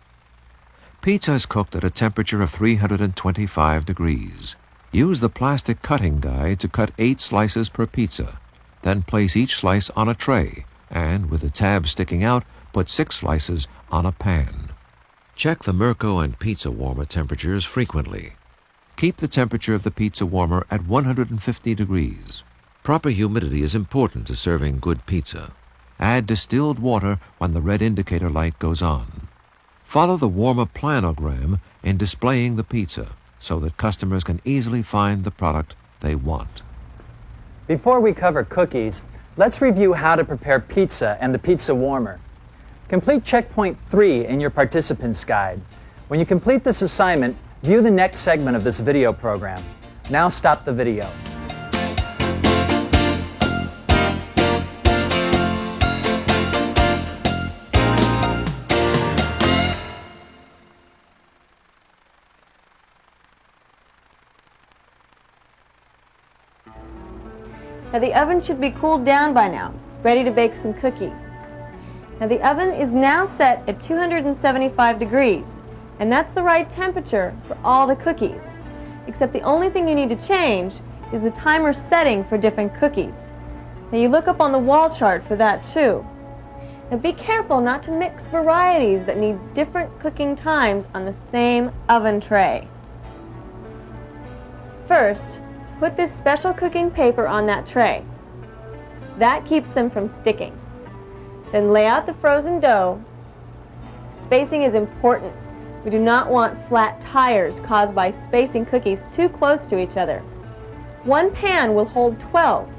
Pizza is cooked at a temperature of 325 degrees. Use the plastic cutting guide to cut 8 slices per pizza. Then place each slice on a tray and, with the tab sticking out, put 6 slices on a pan. Check the Merco and pizza warmer temperatures frequently. Keep the temperature of the pizza warmer at 150 degrees. Proper humidity is important to serving good pizza. Add distilled water when the red indicator light goes on. Follow the warmer planogram in displaying the pizza so that customers can easily find the product they want. Before we cover cookies, let's review how to prepare pizza and the pizza warmer. Complete checkpoint 3 in your participant's guide. When you complete this assignment, view the next segment of this video program. Now stop the video. Now the oven should be cooled down by now, ready to bake some cookies. Now the oven is now set at 275 degrees, and that's the right temperature for all the cookies. Except the only thing you need to change is the timer setting for different cookies. Now you look up on the wall chart for that too. Now be careful not to mix varieties that need different cooking times on the same oven tray. First, put this special cooking paper on that tray. That keeps them from sticking. Then lay out the frozen dough. Spacing is important. We do not want flat tires caused by spacing cookies too close to each other. One pan will hold 12.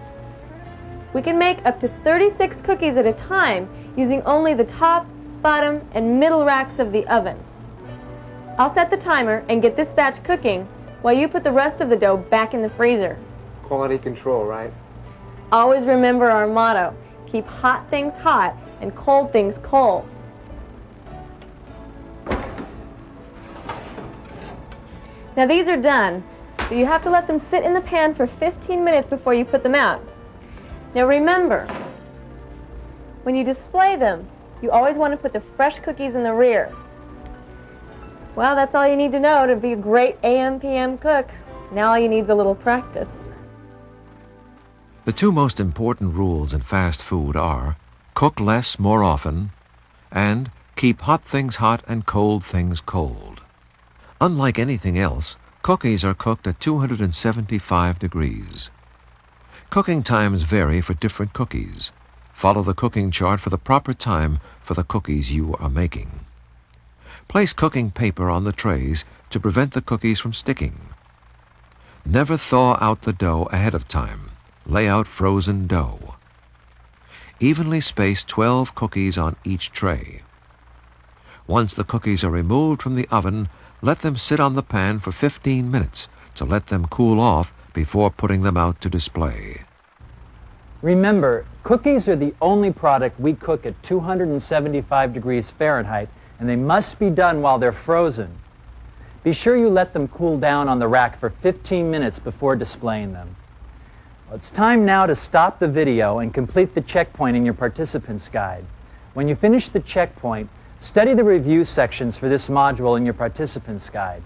We can make up to 36 cookies at a time using only the top, bottom, and middle racks of the oven. I'll set the timer and get this batch cooking while you put the rest of the dough back in the freezer. Quality control, right? Always remember our motto, keep hot things hot and cold things cold. Now these are done, but you have to let them sit in the pan for 15 minutes before you put them out. Now remember, when you display them, you always want to put the fresh cookies in the rear. Well, that's all you need to know to be a great AMPM cook. Now all you need is a little practice. The two most important rules in fast food are cook less more often and keep hot things hot and cold things cold. Unlike anything else, cookies are cooked at 275 degrees. Cooking times vary for different cookies. Follow the cooking chart for the proper time for the cookies you are making. Place cooking paper on the trays to prevent the cookies from sticking. Never thaw out the dough ahead of time. Lay out frozen dough. Evenly space 12 cookies on each tray. Once the cookies are removed from the oven, let them sit on the pan for 15 minutes to let them cool off before putting them out to display. Remember, cookies are the only product we cook at 275 degrees Fahrenheit, and they must be done while they're frozen. Be sure you let them cool down on the rack for 15 minutes before displaying them. Well, it's time now to stop the video and complete the checkpoint in your participant's guide. When you finish the checkpoint, study the review sections for this module in your participant's guide.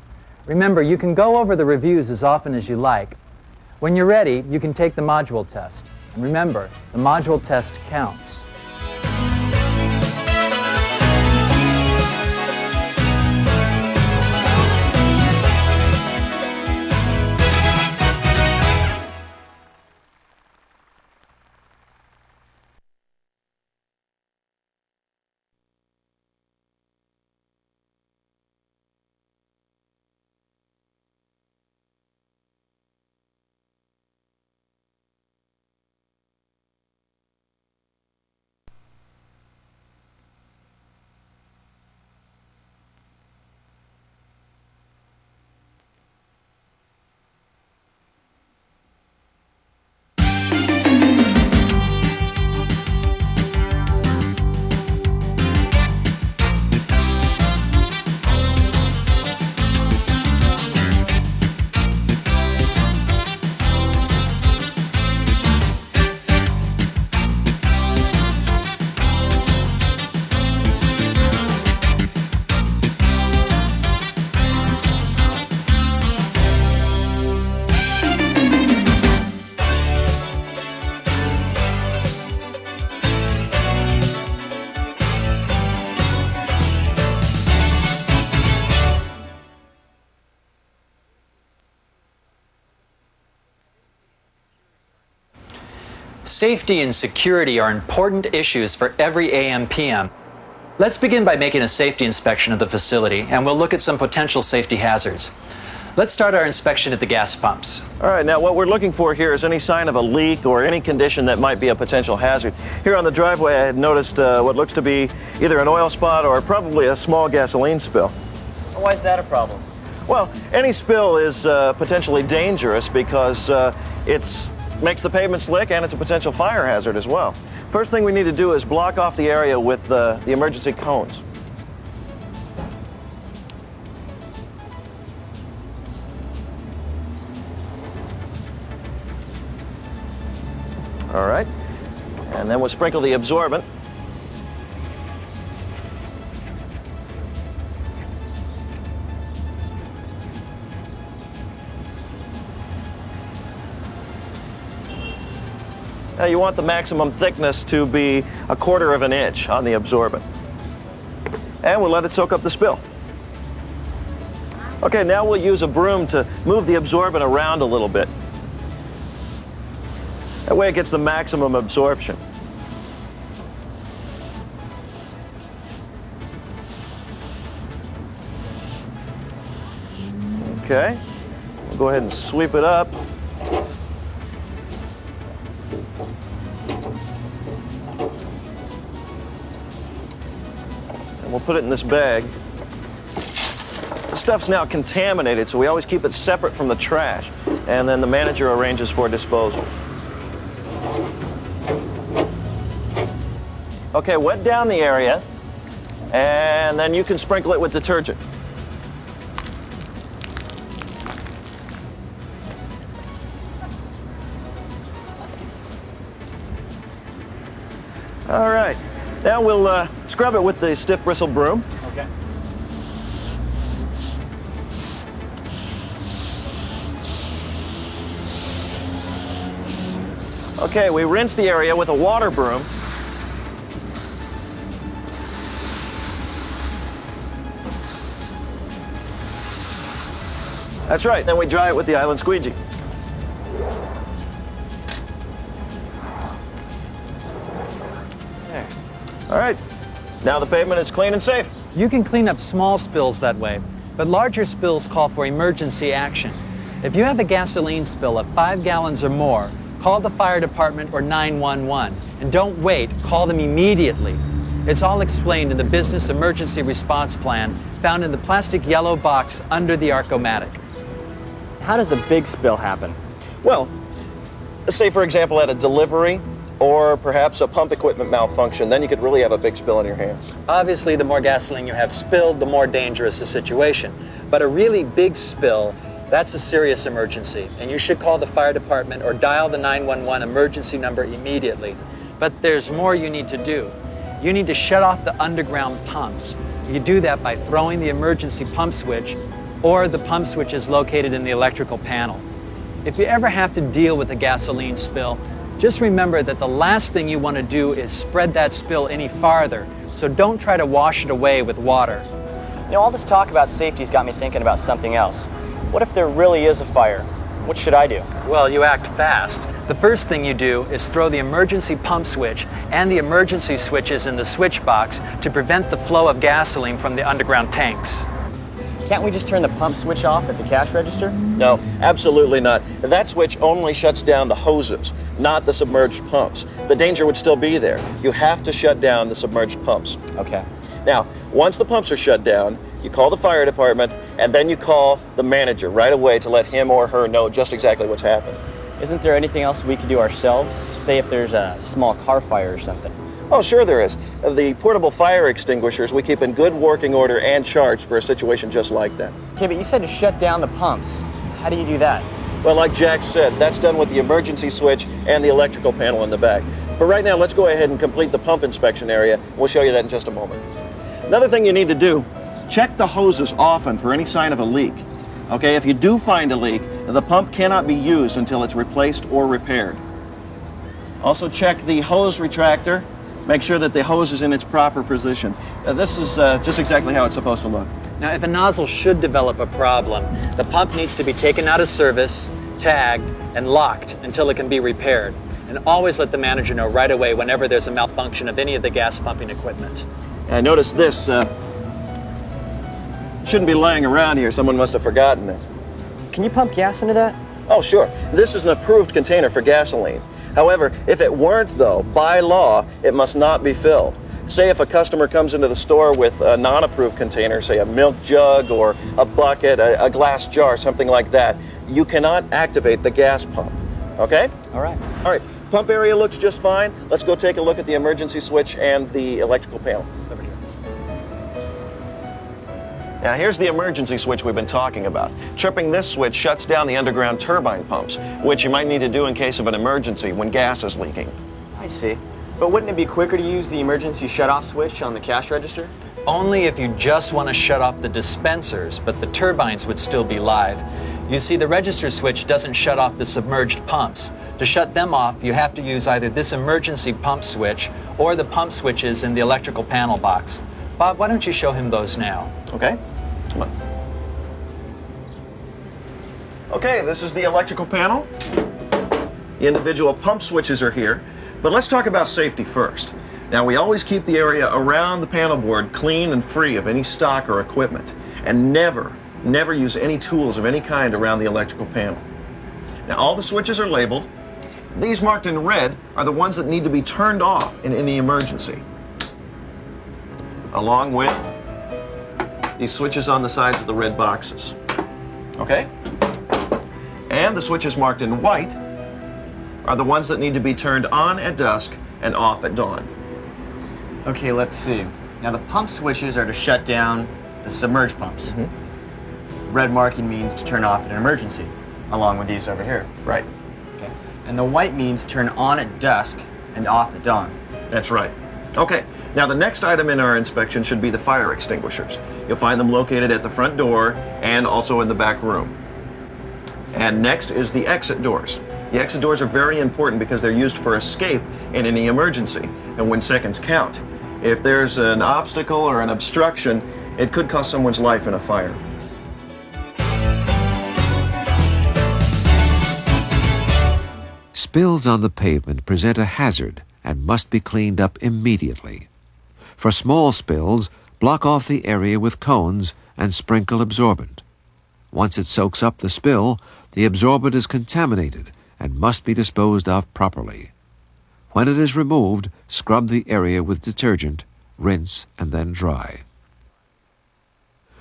Remember, you can go over the reviews as often as you like. When you're ready, you can take the module test. And remember, the module test counts. Safety and security are important issues for every AMPM. Let's begin by making a safety inspection of the facility, and we'll look at some potential safety hazards. Let's start our inspection at the gas pumps. All right, now what we're looking for here is any sign of a leak or any condition that might be a potential hazard. Here on the driveway, I had noticed what looks to be either an oil spot or probably a small gasoline spill. Why is that a problem? Well, any spill is potentially dangerous because it makes the pavement slick and it's a potential fire hazard as well. First thing we need to do is block off the area with the emergency cones. All right, and then we'll sprinkle the absorbent. Now you want the maximum thickness to be 1/4 of an inch on the absorbent. And we'll let it soak up the spill. Okay, now we'll use a broom to move the absorbent around a little bit. That way it gets the maximum absorption. Okay, we'll go ahead and sweep it up. And we'll put it in this bag. The stuff's now contaminated, so we always keep it separate from the trash. And then the manager arranges for disposal. Okay, wet down the area, and then you can sprinkle it with detergent. All right, now we'll scrub it with the stiff bristle broom. Okay. Okay, we rinse the area with a water broom. That's right, then we dry it with the island squeegee. There. All right, now the pavement is clean and safe. You can clean up small spills that way, but larger spills call for emergency action. If you have a gasoline spill of 5 gallons or more, call the fire department or 911. And don't wait, call them immediately. It's all explained in the Business Emergency Response Plan found in the plastic yellow box under the ARCO-matic. How does a big spill happen? Well, say for example at a delivery or perhaps a pump equipment malfunction, then you could really have a big spill in your hands. Obviously, the more gasoline you have spilled, the more dangerous the situation. But a really big spill, that's a serious emergency, and you should call the fire department or dial the 911 emergency number immediately. But there's more you need to do. You need to shut off the underground pumps. You do that by throwing the emergency pump switch, or the pump switch is located in the electrical panel. If you ever have to deal with a gasoline spill, just remember that the last thing you want to do is spread that spill any farther, so don't try to wash it away with water. You know, all this talk about safety's got me thinking about something else. What if there really is a fire? What should I do? Well, you act fast. The first thing you do is throw the emergency pump switch and the emergency switches in the switch box to prevent the flow of gasoline from the underground tanks. Can't we just turn the pump switch off at the cash register? No, absolutely not. That switch only shuts down the hoses, not the submerged pumps. The danger would still be there. You have to shut down the submerged pumps. Okay. Now, once the pumps are shut down, you call the fire department, and then you call the manager right away to let him or her know just exactly what's happened. Isn't there anything else we could do ourselves? Say if there's a small car fire or something. Oh, sure there is. The portable fire extinguishers we keep in good working order and charged for a situation just like that. Okay, but you said to shut down the pumps. How do you do that? Well, like Jack said, that's done with the emergency switch and the electrical panel in the back. For right now, let's go ahead and complete the pump inspection area. We'll show you that in just a moment. Another thing you need to do, check the hoses often for any sign of a leak. Okay, if you do find a leak, the pump cannot be used until it's replaced or repaired. Also check the hose retractor. Make sure that the hose is in its proper position. This is just exactly how it's supposed to look. Now, if a nozzle should develop a problem, the pump needs to be taken out of service, tagged, and locked until it can be repaired. And always let the manager know right away whenever there's a malfunction of any of the gas pumping equipment. I noticed this shouldn't be lying around here. Someone must have forgotten it. Can you pump gas into that? Oh, sure. This is an approved container for gasoline. However, if it weren't, though, by law, it must not be filled. Say if a customer comes into the store with a non-approved container, say a milk jug or a bucket, a glass jar, something like that, you cannot activate the gas pump. Okay? All right. All right. Pump area looks just fine. Let's go take a look at the emergency switch and the electrical panel. It's over here. Now here's the emergency switch we've been talking about. Tripping this switch shuts down the underground turbine pumps, which you might need to do in case of an emergency when gas is leaking. I see. But wouldn't it be quicker to use the emergency shut-off switch on the cash register? Only if you just want to shut off the dispensers, but the turbines would still be live. You see, the register switch doesn't shut off the submerged pumps. To shut them off, you have to use either this emergency pump switch or the pump switches in the electrical panel box. Bob, why don't you show him those now? Okay? Come on. Okay, this is the electrical panel. The individual pump switches are here, but let's talk about safety first. Now, we always keep the area around the panel board clean and free of any stock or equipment, and never use any tools of any kind around the electrical panel. Now, all the switches are labeled. These marked in red are the ones that need to be turned off in any emergency, along with these switches on the sides of the red boxes. Okay? And the switches marked in white are the ones that need to be turned on at dusk and off at dawn. Okay, let's see. Now the pump switches are to shut down the submerged pumps. Red marking means to turn off in an emergency, along with these over here. Right. Okay. And the white means turn on at dusk and off at dawn. That's right. Okay, now the next item in our inspection should be the fire extinguishers. You'll find them located at the front door and also in the back room. And next is the exit doors. The exit doors are very important because they're used for escape in any emergency and when seconds count. If there's an obstacle or an obstruction, it could cost someone's life in a fire. Spills on the pavement present a hazard and must be cleaned up immediately. For small spills, block off the area with cones and sprinkle absorbent. Once it soaks up the spill, the absorbent is contaminated and must be disposed of properly. When it is removed, scrub the area with detergent, rinse, and then dry.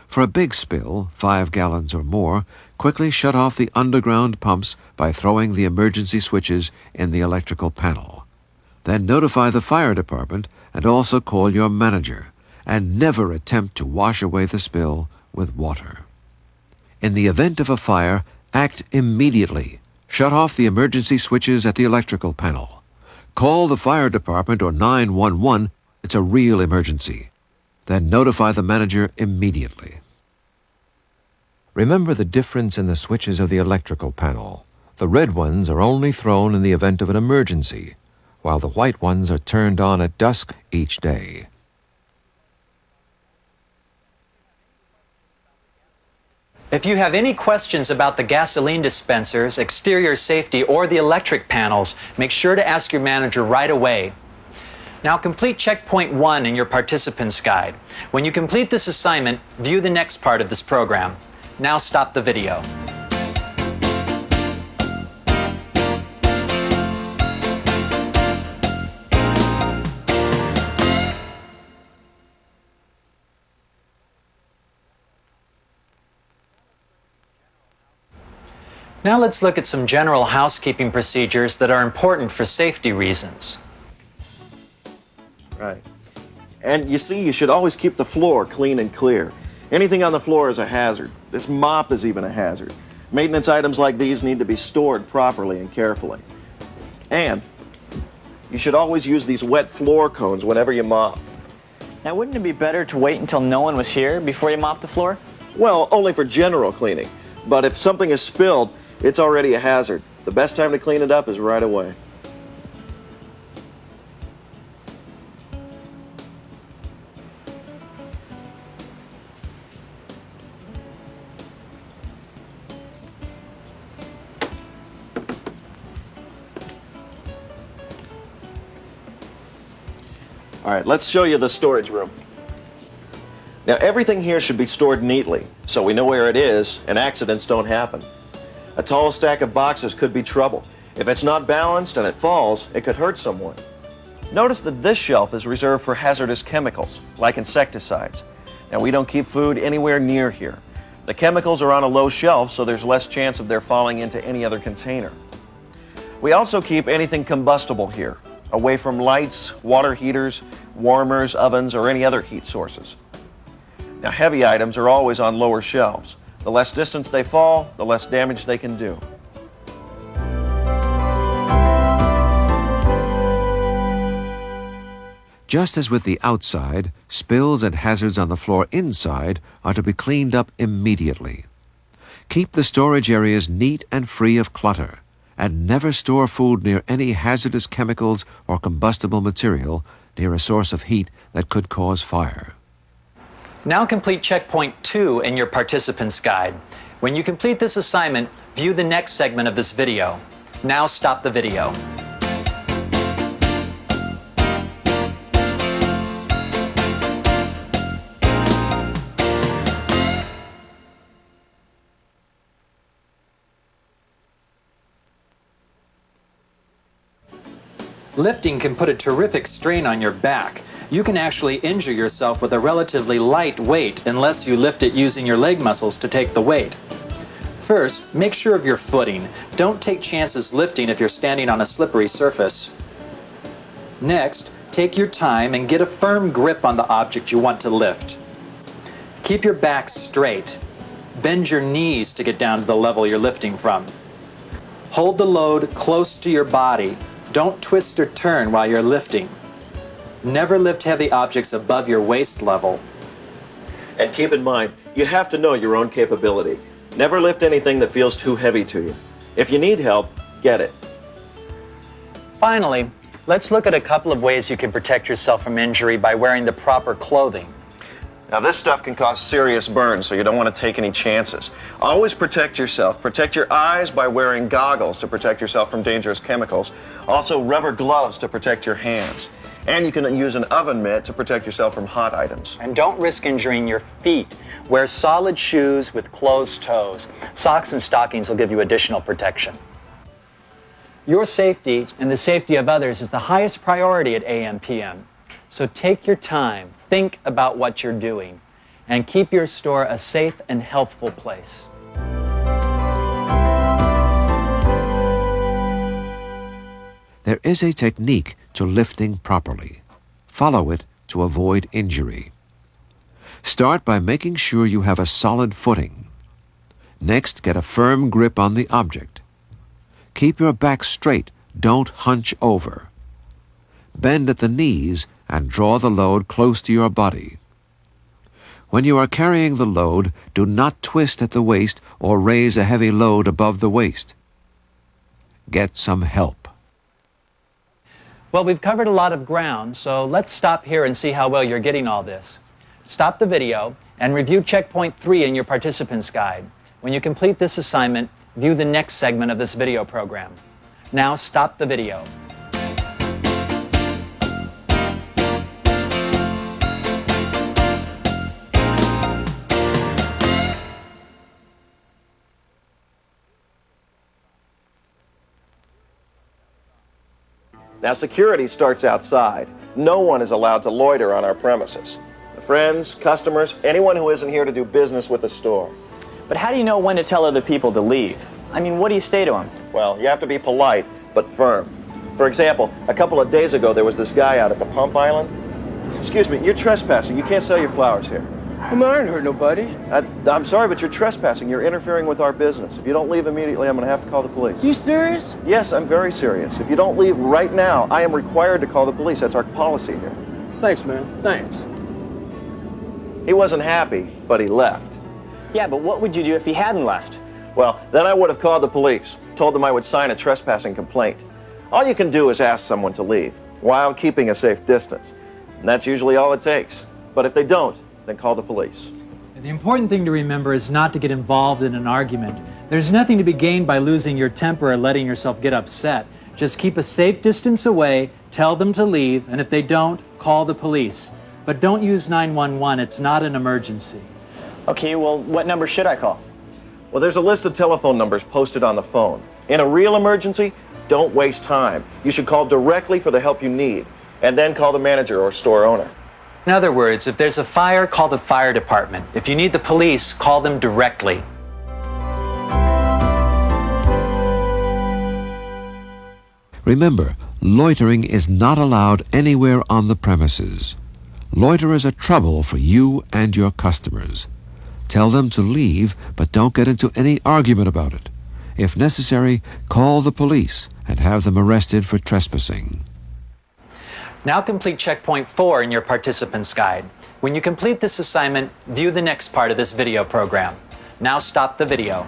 For a big spill, 5 gallons or more, quickly shut off the underground pumps by throwing the emergency switches in the electrical panel. Then notify the fire department and also call your manager, and never attempt to wash away the spill with water. In the event of a fire, act immediately. Shut off the emergency switches at the electrical panel. Call the fire department or 911. It's a real emergency. Then notify the manager immediately. Remember the difference in the switches of the electrical panel. The red ones are only thrown in the event of an emergency, while the white ones are turned on at dusk each day. If you have any questions about the gasoline dispensers, exterior safety, or the electric panels, make sure to ask your manager right away. Now complete checkpoint 1 in your participant's guide. When you complete this assignment, view the next part of this program. Now stop the video. Now let's look at some general housekeeping procedures that are important for safety reasons. Right. And you see, you should always keep the floor clean and clear. Anything on the floor is a hazard. This mop is even a hazard. Maintenance items like these need to be stored properly and carefully. And you should always use these wet floor cones whenever you mop. Now, wouldn't it be better to wait until no one was here before you mop the floor? Well, only for general cleaning. But if something is spilled, it's already a hazard. The best time to clean it up is right away. All right, let's show you the storage room. Now, everything here should be stored neatly, so we know where it is and accidents don't happen. A tall stack of boxes could be trouble. If it's not balanced and it falls, it could hurt someone. Notice that this shelf is reserved for hazardous chemicals, like insecticides. Now, we don't keep food anywhere near here. The chemicals are on a low shelf, so there's less chance of their falling into any other container. We also keep anything combustible here, away from lights, water heaters, warmers, ovens, or any other heat sources. Now, heavy items are always on lower shelves. The less distance they fall, the less damage they can do. Just as with the outside, spills and hazards on the floor inside are to be cleaned up immediately. Keep the storage areas neat and free of clutter, and never store food near any hazardous chemicals or combustible material near a source of heat that could cause fire. Now complete checkpoint 2 in your participant's guide. When you complete this assignment, view the next segment of this video. Now stop the video. Lifting can put a terrific strain on your back. You can actually injure yourself with a relatively light weight unless you lift it using your leg muscles to take the weight. First, make sure of your footing. Don't take chances lifting if you're standing on a slippery surface. Next, take your time and get a firm grip on the object you want to lift. Keep your back straight. Bend your knees to get down to the level you're lifting from. Hold the load close to your body. Don't twist or turn while you're lifting. Never lift heavy objects above your waist level. And keep in mind, you have to know your own capability. Never lift anything that feels too heavy to you. If you need help, get it. Finally, let's look at a couple of ways you can protect yourself from injury by wearing the proper clothing. Now, this stuff can cause serious burns, so you don't want to take any chances. Always protect yourself. Protect your eyes by wearing goggles to protect yourself from dangerous chemicals. Also, rubber gloves to protect your hands. And you can use an oven mitt to protect yourself from hot items. And don't risk injuring your feet. Wear solid shoes with closed toes. Socks and stockings will give you additional protection. Your safety and the safety of others is the highest priority at AMPM. So take your time, think about what you're doing, and keep your store a safe and healthful place. There is a technique to lifting properly. Follow it to avoid injury. Start by making sure you have a solid footing. Next, get a firm grip on the object. Keep your back straight, don't hunch over. Bend at the knees and draw the load close to your body. When you are carrying the load, do not twist at the waist or raise a heavy load above the waist. Get some help. Well, we've covered a lot of ground, so let's stop here and see how well you're getting all this. Stop the video and review checkpoint 3 in your participant's guide. When you complete this assignment, view the next segment of this video program. Now stop the video. Now, security starts outside. No one is allowed to loiter on our premises. Friends, customers, anyone who isn't here to do business with the store. But how do you know when to tell other people to leave? I mean, what do you say to them? Well, you have to be polite, but firm. For example, a couple of days ago, there was this guy out at the pump island. Excuse me, you're trespassing. You can't sell your flowers here. Come on, I ain't hurt nobody. I'm sorry, but you're trespassing. You're interfering with our business. If you don't leave immediately, I'm going to have to call the police. You serious? Yes, I'm very serious. If you don't leave right now, I am required to call the police. That's our policy here. Thanks, man. Thanks. He wasn't happy, but he left. Yeah, but what would you do if he hadn't left? Well, then I would have called the police, told them I would sign a trespassing complaint. All you can do is ask someone to leave, while keeping a safe distance. And that's usually all it takes. But if they don't, then call the police. The important thing to remember is not to get involved in an argument. There's nothing to be gained by losing your temper or letting yourself get upset. Just keep a safe distance away, tell them to leave, and if they don't, call the police. But don't use 911, it's not an emergency. Okay, well, what number should I call? Well, there's a list of telephone numbers posted on the phone. In a real emergency, don't waste time. You should call directly for the help you need, and then call the manager or store owner. In other words, if there's a fire, call the fire department. If you need the police, call them directly. Remember, loitering is not allowed anywhere on the premises. Loiterers are trouble for you and your customers. Tell them to leave, but don't get into any argument about it. If necessary, call the police and have them arrested for trespassing. Now complete checkpoint 4 in your participant's guide. When you complete this assignment, view the next part of this video program. Now stop the video.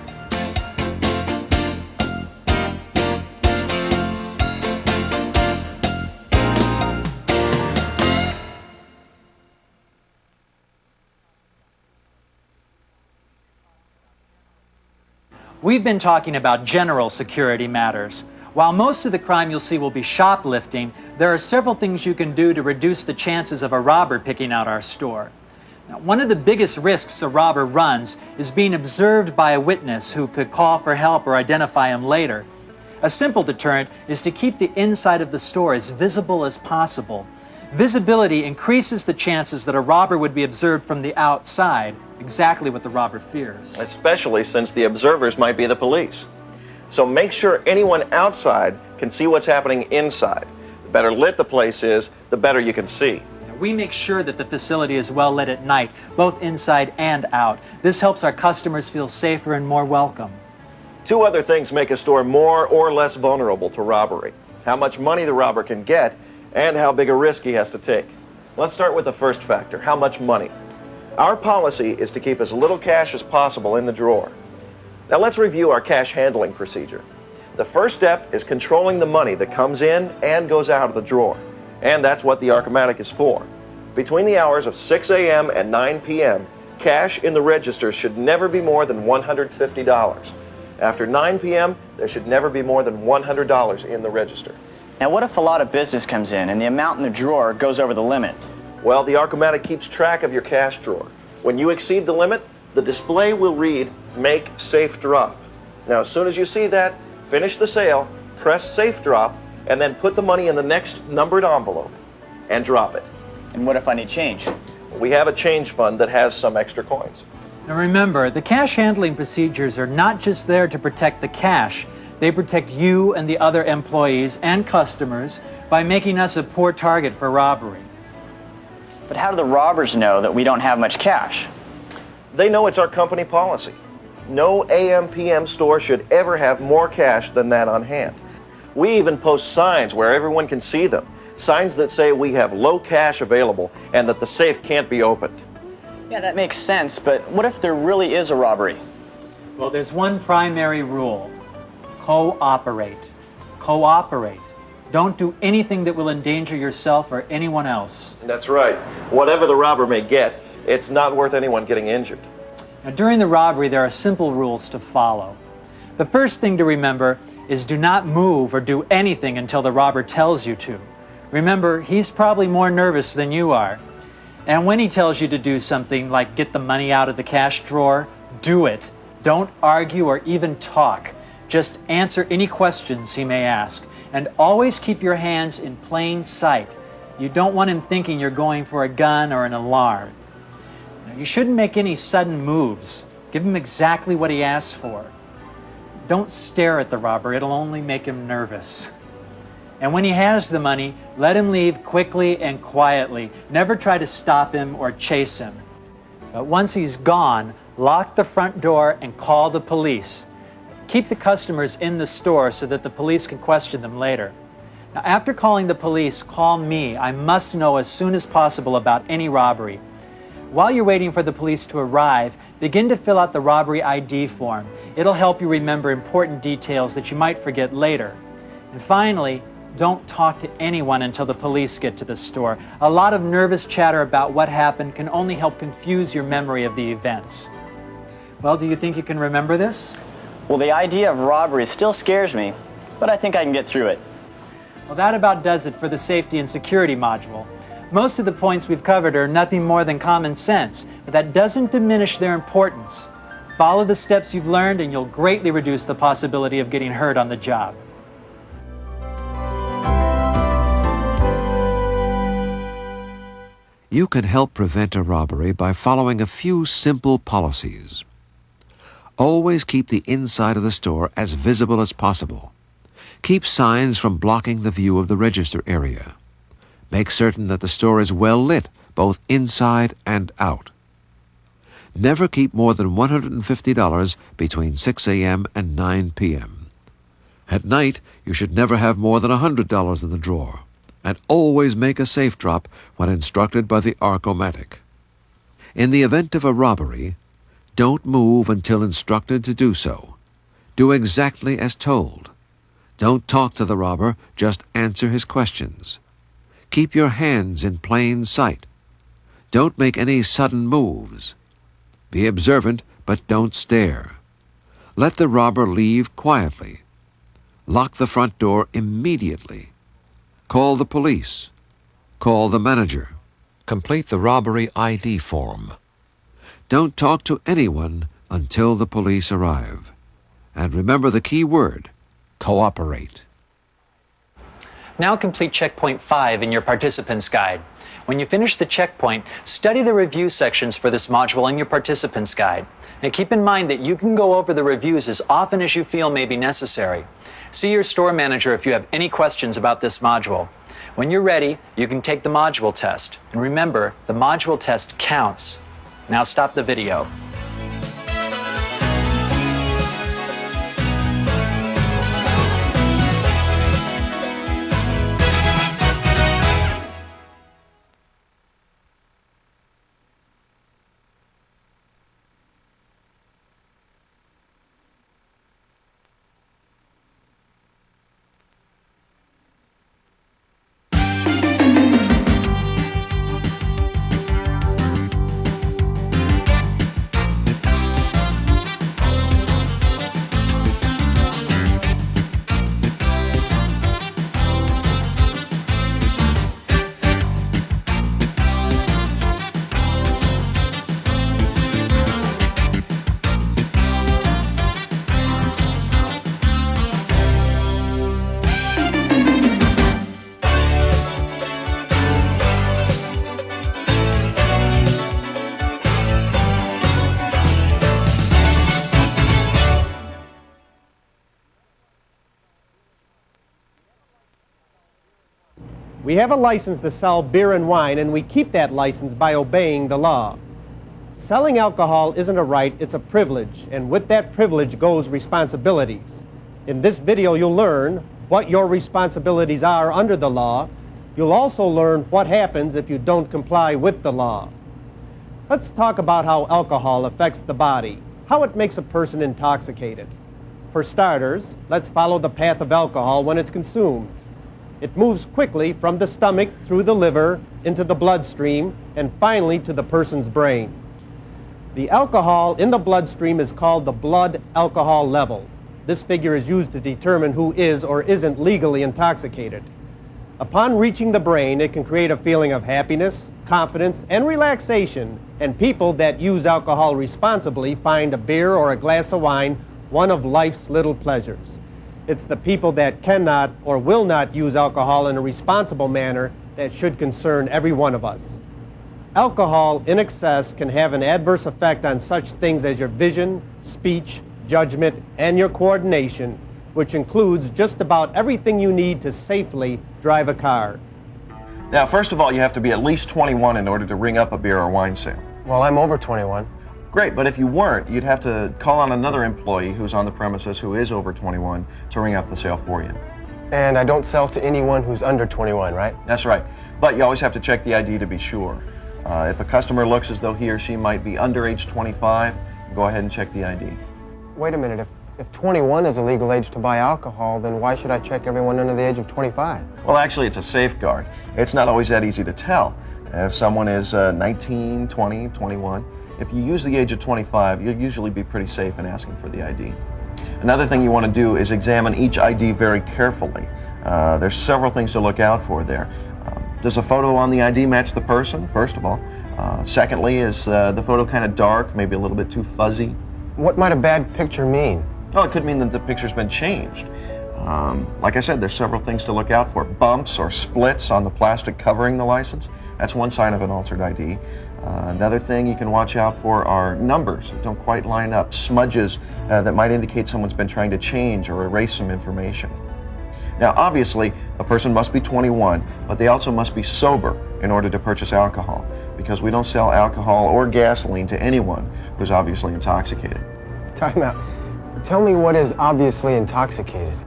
We've been talking about general security matters. While most of the crime you'll see will be shoplifting, there are several things you can do to reduce the chances of a robber picking out our store. Now, one of the biggest risks a robber runs is being observed by a witness who could call for help or identify him later. A simple deterrent is to keep the inside of the store as visible as possible. Visibility increases the chances that a robber would be observed from the outside, exactly what the robber fears. Especially since the observers might be the police. So make sure anyone outside can see what's happening inside. The better lit the place is, the better you can see. We make sure that the facility is well lit at night, both inside and out. This helps our customers feel safer and more welcome. Two other things make a store more or less vulnerable to robbery: how much money the robber can get and how big a risk he has to take. Let's start with the first factor, how much money. Our policy is to keep as little cash as possible in the drawer. Now let's review our cash handling procedure. The first step is controlling the money that comes in and goes out of the drawer. And that's what the ARCOmatic is for. Between the hours of 6 a.m. and 9 p.m., cash in the register should never be more than $150. After 9 p.m., there should never be more than $100 in the register. Now, what if a lot of business comes in and the amount in the drawer goes over the limit? Well, the ARCOmatic keeps track of your cash drawer. When you exceed the limit, the display will read, "Make safe drop." Now, as soon as you see that, finish the sale, press safe drop, and then put the money in the next numbered envelope and drop it. And what if I need change? We have a change fund that has some extra coins. Now remember, the cash handling procedures are not just there to protect the cash. They protect you and the other employees and customers by making us a poor target for robbery. But how do the robbers know that we don't have much cash? They know it's our company policy. No AMPM store should ever have more cash than that on hand. We even post signs where everyone can see them. Signs that say we have low cash available and that the safe can't be opened. Yeah, that makes sense, but what if there really is a robbery? Well, there's one primary rule. Cooperate. Cooperate. Don't do anything that will endanger yourself or anyone else. That's right. Whatever the robber may get, it's not worth anyone getting injured. Now, during the robbery, there are simple rules to follow. The first thing to remember is do not move or do anything until the robber tells you to. Remember, he's probably more nervous than you are. And when he tells you to do something like get the money out of the cash drawer, do it. Don't argue or even talk. Just answer any questions he may ask. And always keep your hands in plain sight. You don't want him thinking you're going for a gun or an alarm. Now, you shouldn't make any sudden moves. Give him exactly what he asks for. Don't stare at the robber. It'll only make him nervous. And when he has the money, let him leave quickly and quietly. Never try to stop him or chase him. But once he's gone, lock the front door and call the police. Keep the customers in the store so that the police can question them later. Now, after calling the police, call me. I must know as soon as possible about any robbery. While you're waiting for the police to arrive, begin to fill out the robbery ID form. It'll help you remember important details that you might forget later. And finally, don't talk to anyone until the police get to the store. A lot of nervous chatter about what happened can only help confuse your memory of the events. Well, do you think you can remember this? Well, the idea of robbery still scares me, but I think I can get through it. Well, that about does it for the safety and security module. Most of the points we've covered are nothing more than common sense, but that doesn't diminish their importance. Follow the steps you've learned and you'll greatly reduce the possibility of getting hurt on the job. You can help prevent a robbery by following a few simple policies. Always keep the inside of the store as visible as possible. Keep signs from blocking the view of the register area. Make certain that the store is well lit, both inside and out. Never keep more than $150 between 6 a.m. and 9 p.m. At night, you should never have more than $100 in the drawer. And always make a safe drop when instructed by the ARCO. In the event of a robbery, don't move until instructed to do so. Do exactly as told. Don't talk to the robber, just answer his questions. Keep your hands in plain sight. Don't make any sudden moves. Be observant, but don't stare. Let the robber leave quietly. Lock the front door immediately. Call the police. Call the manager. Complete the robbery ID form. Don't talk to anyone until the police arrive. And remember the key word, cooperate. Now complete checkpoint 5 in your participant's guide. When you finish the checkpoint, study the review sections for this module in your participant's guide. And keep in mind that you can go over the reviews as often as you feel may be necessary. See your store manager if you have any questions about this module. When you're ready, you can take the module test. And remember, the module test counts. Now stop the video. We have a license to sell beer and wine, and we keep that license by obeying the law. Selling alcohol isn't a right, it's a privilege, and with that privilege goes responsibilities. In this video, you'll learn what your responsibilities are under the law. You'll also learn what happens if you don't comply with the law. Let's talk about how alcohol affects the body, how it makes a person intoxicated. For starters, let's follow the path of alcohol when it's consumed. It moves quickly from the stomach through the liver into the bloodstream and finally to the person's brain. The alcohol in the bloodstream is called the blood alcohol level. This figure is used to determine who is or isn't legally intoxicated. Upon reaching the brain, it can create a feeling of happiness, confidence, and relaxation, and people that use alcohol responsibly find a beer or a glass of wine one of life's little pleasures. It's the people that cannot or will not use alcohol in a responsible manner that should concern every one of us. Alcohol in excess can have an adverse effect on such things as your vision, speech, judgment, and your coordination, which includes just about everything you need to safely drive a car. Now, first of all, you have to be at least 21 in order to ring up a beer or wine sale. Well, I'm over 21. Great, but if you weren't, you'd have to call on another employee who's on the premises who is over 21 to ring up the sale for you. And I don't sell to anyone who's under 21, right? That's right, but you always have to check the ID to be sure. If a customer looks as though he or she might be under age 25, go ahead and check the ID. Wait a minute, if 21 is a legal age to buy alcohol, then why should I check everyone under the age of 25? Well, actually, it's a safeguard. It's not always that easy to tell. If someone is 19, 20, 21, if you use the age of 25, you'll usually be pretty safe in asking for the ID. Another thing you want to do is examine each ID very carefully. There's several things to look out for there. Does a photo on the ID match the person, first of all? Secondly, is the photo kind of dark, maybe a little bit too fuzzy? What might a bad picture mean? Well, it could mean that the picture's been changed. Like I said, there's several things to look out for. Bumps or splits on the plastic covering the license. That's one sign of an altered ID. Another thing you can watch out for are numbers that don't quite line up, smudges that might indicate someone's been trying to change or erase some information. Now, obviously, a person must be 21, but they also must be sober in order to purchase alcohol, because we don't sell alcohol or gasoline to anyone who's obviously intoxicated. Time out. Tell me what is obviously intoxicated.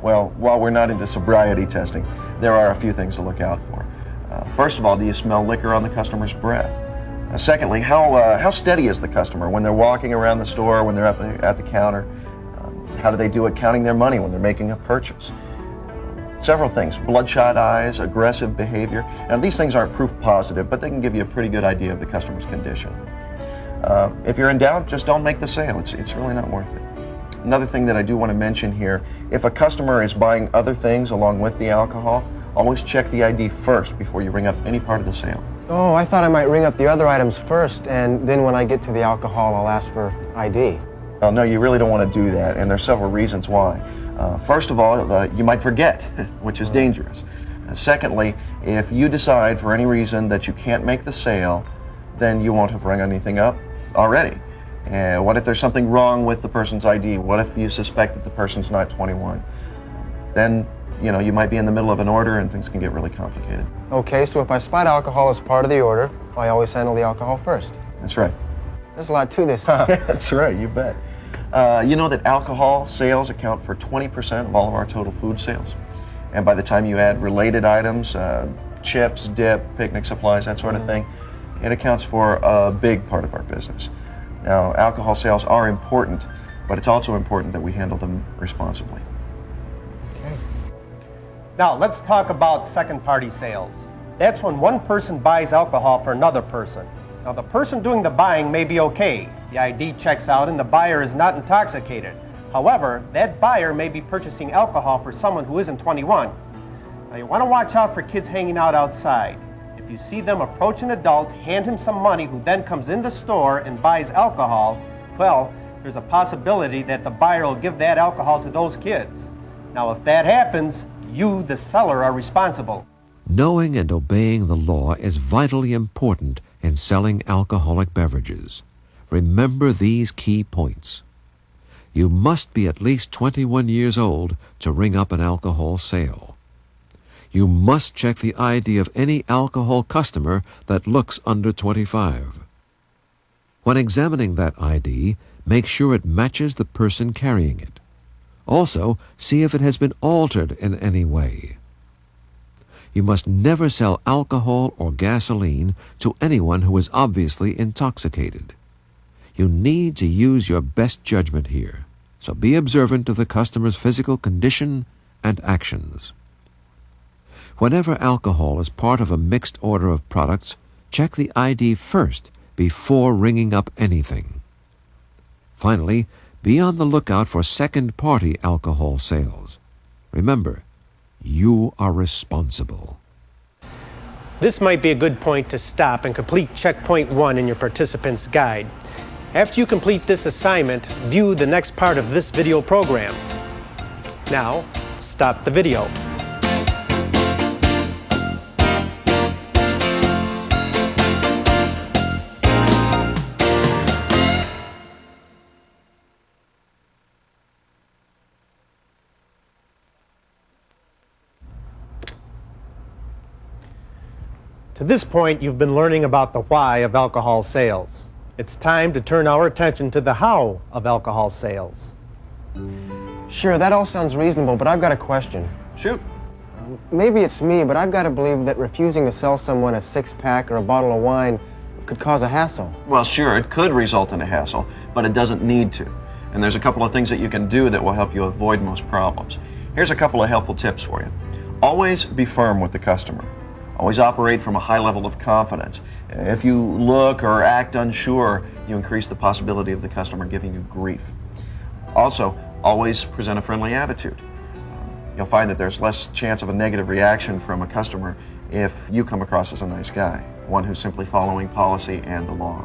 Well, while we're not into sobriety testing, there are a few things to look out for. First of all, do you smell liquor on the customer's breath? Secondly, how steady is the customer when they're walking around the store, when they're at the counter? How do they do at counting their money when they're making a purchase? Several things: bloodshot eyes, aggressive behavior. Now, these things aren't proof positive, but they can give you a pretty good idea of the customer's condition. If you're in doubt, just don't make the sale. It's really not worth it. Another thing that I do want to mention here, if a customer is buying other things along with the alcohol, always check the ID first before you ring up any part of the sale. Oh, I thought I might ring up the other items first, and then when I get to the alcohol, I'll ask for ID. Well, no, you really don't want to do that, and there's several reasons why. First of all, you might forget, which is dangerous. Secondly, if you decide for any reason that you can't make the sale, then you won't have rung anything up already. What if there's something wrong with the person's ID? What if you suspect that the person's not 21? Then, you might be in the middle of an order and things can get really complicated. Okay, so if I spot alcohol as part of the order, I always handle the alcohol first. That's right. There's a lot to this, huh? That's right, you bet. You know that alcohol sales account for 20% of all of our total food sales. And by the time you add related items, chips, dip, picnic supplies, that sort of thing, it accounts for a big part of our business. Now, alcohol sales are important, but it's also important that we handle them responsibly. Okay. Now, let's talk about second-party sales. That's when one person buys alcohol for another person. Now, the person doing the buying may be okay. The ID checks out and the buyer is not intoxicated. However, that buyer may be purchasing alcohol for someone who isn't 21. Now, you want to watch out for kids hanging out outside. If you see them approach an adult, hand him some money, who then comes in the store and buys alcohol, well, there's a possibility that the buyer will give that alcohol to those kids. Now, if that happens, you, the seller, are responsible. Knowing and obeying the law is vitally important in selling alcoholic beverages. Remember these key points. You must be at least 21 years old to ring up an alcohol sale. You must check the ID of any alcohol customer that looks under 25. When examining that ID, make sure it matches the person carrying it. Also, see if it has been altered in any way. You must never sell alcohol or gasoline to anyone who is obviously intoxicated. You need to use your best judgment here, so be observant of the customer's physical condition and actions. Whenever alcohol is part of a mixed order of products, check the ID first before ringing up anything. Finally, be on the lookout for second-party alcohol sales. Remember, you are responsible. This might be a good point to stop and complete checkpoint 1 in your participant's guide. After you complete this assignment, view the next part of this video program. Now, stop the video. To this point, you've been learning about the why of alcohol sales. It's time to turn our attention to the how of alcohol sales. Sure, that all sounds reasonable, but I've got a question. Shoot. Maybe it's me, but I've got to believe that refusing to sell someone a six-pack or a bottle of wine could cause a hassle. Well, sure, it could result in a hassle, but it doesn't need to. And there's a couple of things that you can do that will help you avoid most problems. Here's a couple of helpful tips for you. Always be firm with the customer. Always operate from a high level of confidence. If you look or act unsure, you increase the possibility of the customer giving you grief. Also, always present a friendly attitude. You'll find that there's less chance of a negative reaction from a customer if you come across as a nice guy, one who's simply following policy and the law.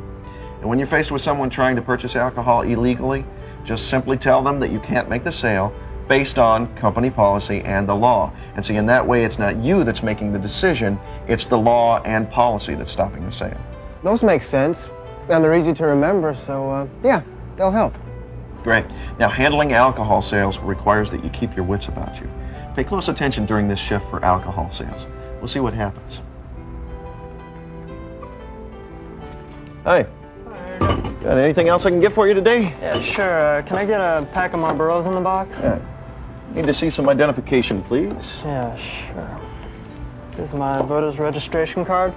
And when you're faced with someone trying to purchase alcohol illegally, just simply tell them that you can't make the sale based on company policy and the law. And see, in that way, it's not you that's making the decision, it's the law and policy that's stopping the sale. Those make sense, and they're easy to remember, so yeah, they'll help. Great. Now, handling alcohol sales requires that you keep your wits about you. Pay close attention during this shift for alcohol sales. We'll see what happens. Hi. Got anything else I can get for you today? Yeah, sure. Can I get a pack of Marlboros in the box? Yeah. Need to see some identification, please. Yeah, sure. Here's my voter's registration card.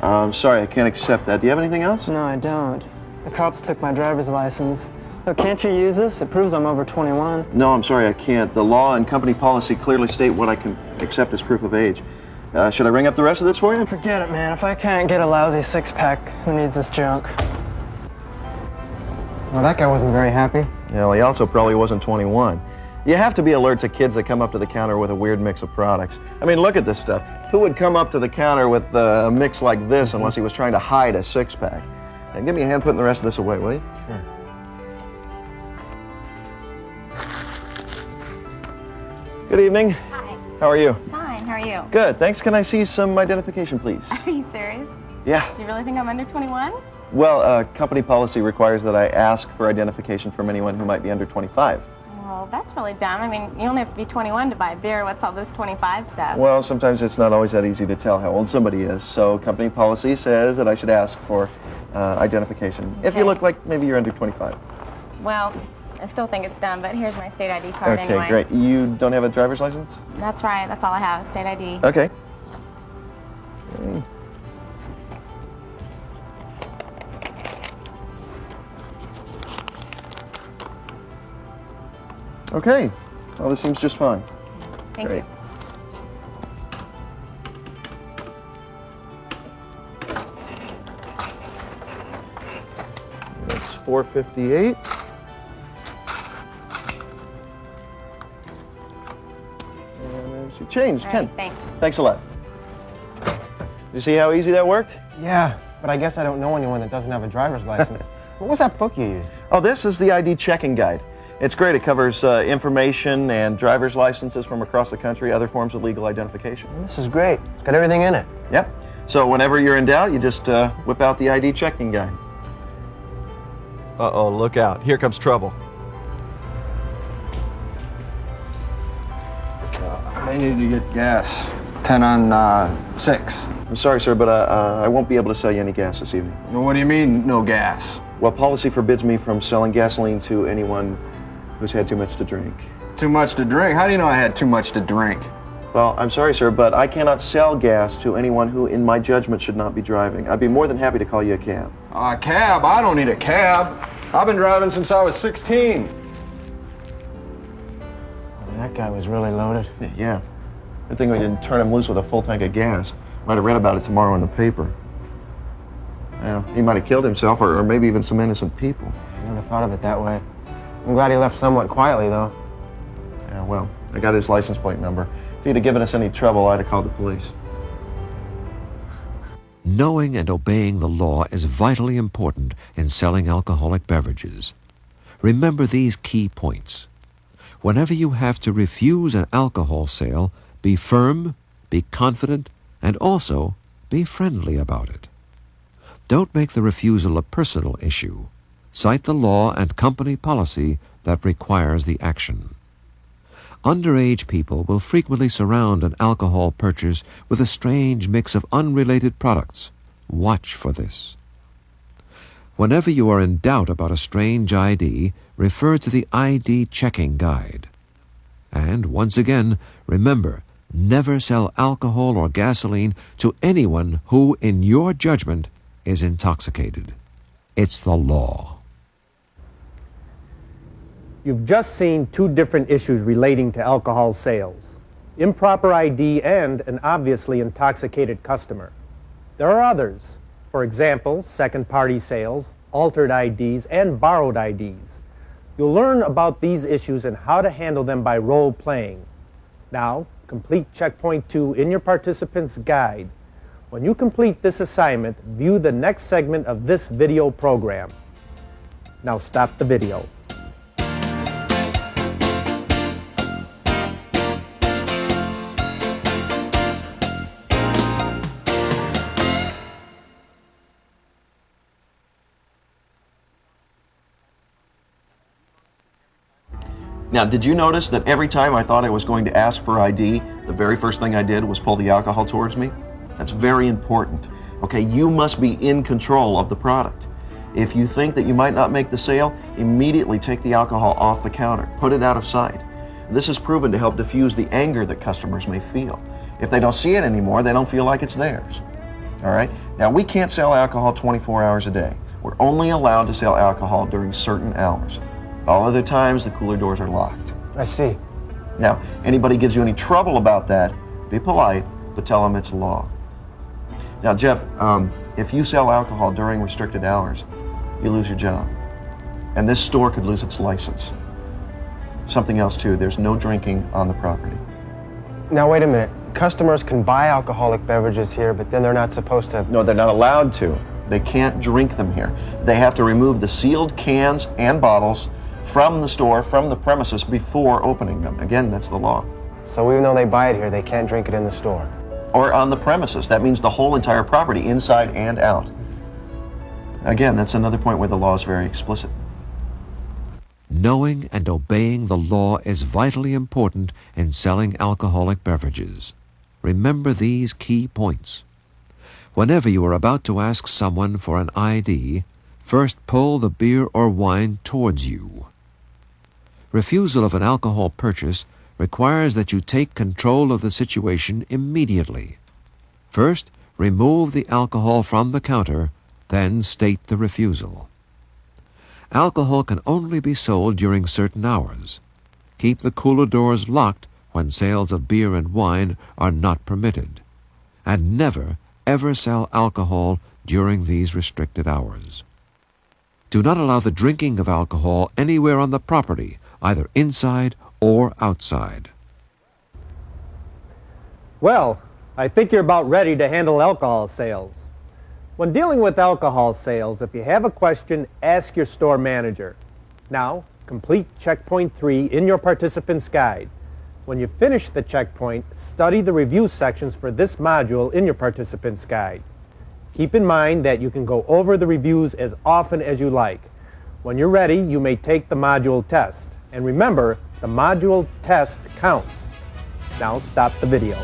I'm sorry, I can't accept that. Do you have anything else? No, I don't. The cops took my driver's license. Oh, can't you use this? It proves I'm over 21. No, I'm sorry, I can't. The law and company policy clearly state what I can accept as proof of age. Should I ring up the rest of this for you? Forget it, man. If I can't get a lousy six-pack, who needs this junk? Well, that guy wasn't very happy. Yeah, well, he also probably wasn't 21. You have to be alert to kids that come up to the counter with a weird mix of products. I mean, look at this stuff. Who would come up to the counter with a mix like this unless he was trying to hide a six-pack? And give me a hand putting the rest of this away, will you? Sure. Good evening. Hi. How are you? Fine, how are you? Good, thanks. Can I see some identification, please? Are you serious? Yeah. Do you really think I'm under 21? Well, company policy requires that I ask for identification from anyone who might be under 25. Well, that's really dumb. I mean, you only have to be 21 to buy beer. What's all this 25 stuff? Well, sometimes it's not always that easy to tell how old somebody is, so company policy says that I should ask for identification. If you Okay. look like maybe you're under 25. Well, I still think it's dumb, but here's my state ID card Okay, anyway. great. You don't have a driver's license? That's right. That's all I have, state ID. Okay. Okay. Well, this seems just fine. Thank Great. you. That's $4.58. And there's your change, All 10. right, thanks. Thanks a lot. You see how easy that worked? Yeah, but I guess I don't know anyone that doesn't have a driver's license. What was that book you used? Oh, this is the ID checking guide. It's great. It covers information and driver's licenses from across the country, other forms of legal identification. This is great. It's got everything in it. Yep. So whenever you're in doubt, you just whip out the ID checking guide. Uh-oh, look out. Here comes trouble. I need to get gas. 10 on 6. I'm sorry, sir, but I won't be able to sell you any gas this evening. Well, what do you mean, no gas? Well, policy forbids me from selling gasoline to anyone who's had too much to drink. Too much to drink? How do you know I had too much to drink? Well, I'm sorry, sir, but I cannot sell gas to anyone who, in my judgment, should not be driving. I'd be more than happy to call you a cab. A cab? I don't need a cab. I've been driving since I was 16. That guy was really loaded. Yeah. Good thing we didn't turn him loose with a full tank of gas. Might have read about it tomorrow in the paper. Well, he might have killed himself, or maybe even some innocent people. I never thought of it that way. I'm glad he left somewhat quietly, though. Yeah, well, I got his license plate number. If he'd have given us any trouble, I'd have called the police. Knowing and obeying the law is vitally important in selling alcoholic beverages. Remember these key points. Whenever you have to refuse an alcohol sale, be firm, be confident, and also be friendly about it. Don't make the refusal a personal issue. Cite the law and company policy that requires the action. Underage people will frequently surround an alcohol purchase with a strange mix of unrelated products. Watch for this. Whenever you are in doubt about a strange ID, refer to the ID checking guide. And once again, remember, never sell alcohol or gasoline to anyone who, in your judgment, is intoxicated. It's the law. You've just seen two different issues relating to alcohol sales: improper ID and an obviously intoxicated customer. There are others. For example, second-party sales, altered IDs, and borrowed IDs. You'll learn about these issues and how to handle them by role-playing. Now, complete Checkpoint 2 in your participant's guide. When you complete this assignment, view the next segment of this video program. Now stop the video. Now, did you notice that every time I thought I was going to ask for ID, the very first thing I did was pull the alcohol towards me? That's very important. Okay, you must be in control of the product. If you think that you might not make the sale, immediately take the alcohol off the counter. Put it out of sight. This is proven to help diffuse the anger that customers may feel. If they don't see it anymore, they don't feel like it's theirs. All right? Now, we can't sell alcohol 24 hours a day. We're only allowed to sell alcohol during certain hours. All other times, the cooler doors are locked. I see. Now, anybody gives you any trouble about that, be polite, but tell them it's law. Now, Jeff, if you sell alcohol during restricted hours, you lose your job. And this store could lose its license. Something else, too, there's no drinking on the property. Now, wait a minute. Customers can buy alcoholic beverages here, but then they're not supposed to... No, they're not allowed to. They can't drink them here. They have to remove the sealed cans and bottles from the store, from the premises, before opening them. Again, that's the law. So even though they buy it here, they can't drink it in the store? Or on the premises. That means the whole entire property, inside and out. Again, that's another point where the law is very explicit. Knowing and obeying the law is vitally important in selling alcoholic beverages. Remember these key points. Whenever you are about to ask someone for an ID, first pull the beer or wine towards you. Refusal of an alcohol purchase requires that you take control of the situation immediately. First, remove the alcohol from the counter, then state the refusal. Alcohol can only be sold during certain hours. Keep the cooler doors locked when sales of beer and wine are not permitted. And never, ever sell alcohol during these restricted hours. Do not allow the drinking of alcohol anywhere on the property, either inside or outside. Well, I think you're about ready to handle alcohol sales. When dealing with alcohol sales, if you have a question, ask your store manager. Now, complete checkpoint 3 in your participant's guide. When you finish the checkpoint, study the review sections for this module in your participant's guide. Keep in mind that you can go over the reviews as often as you like. When you're ready, you may take the module test. And remember, the module test counts. Now stop the video.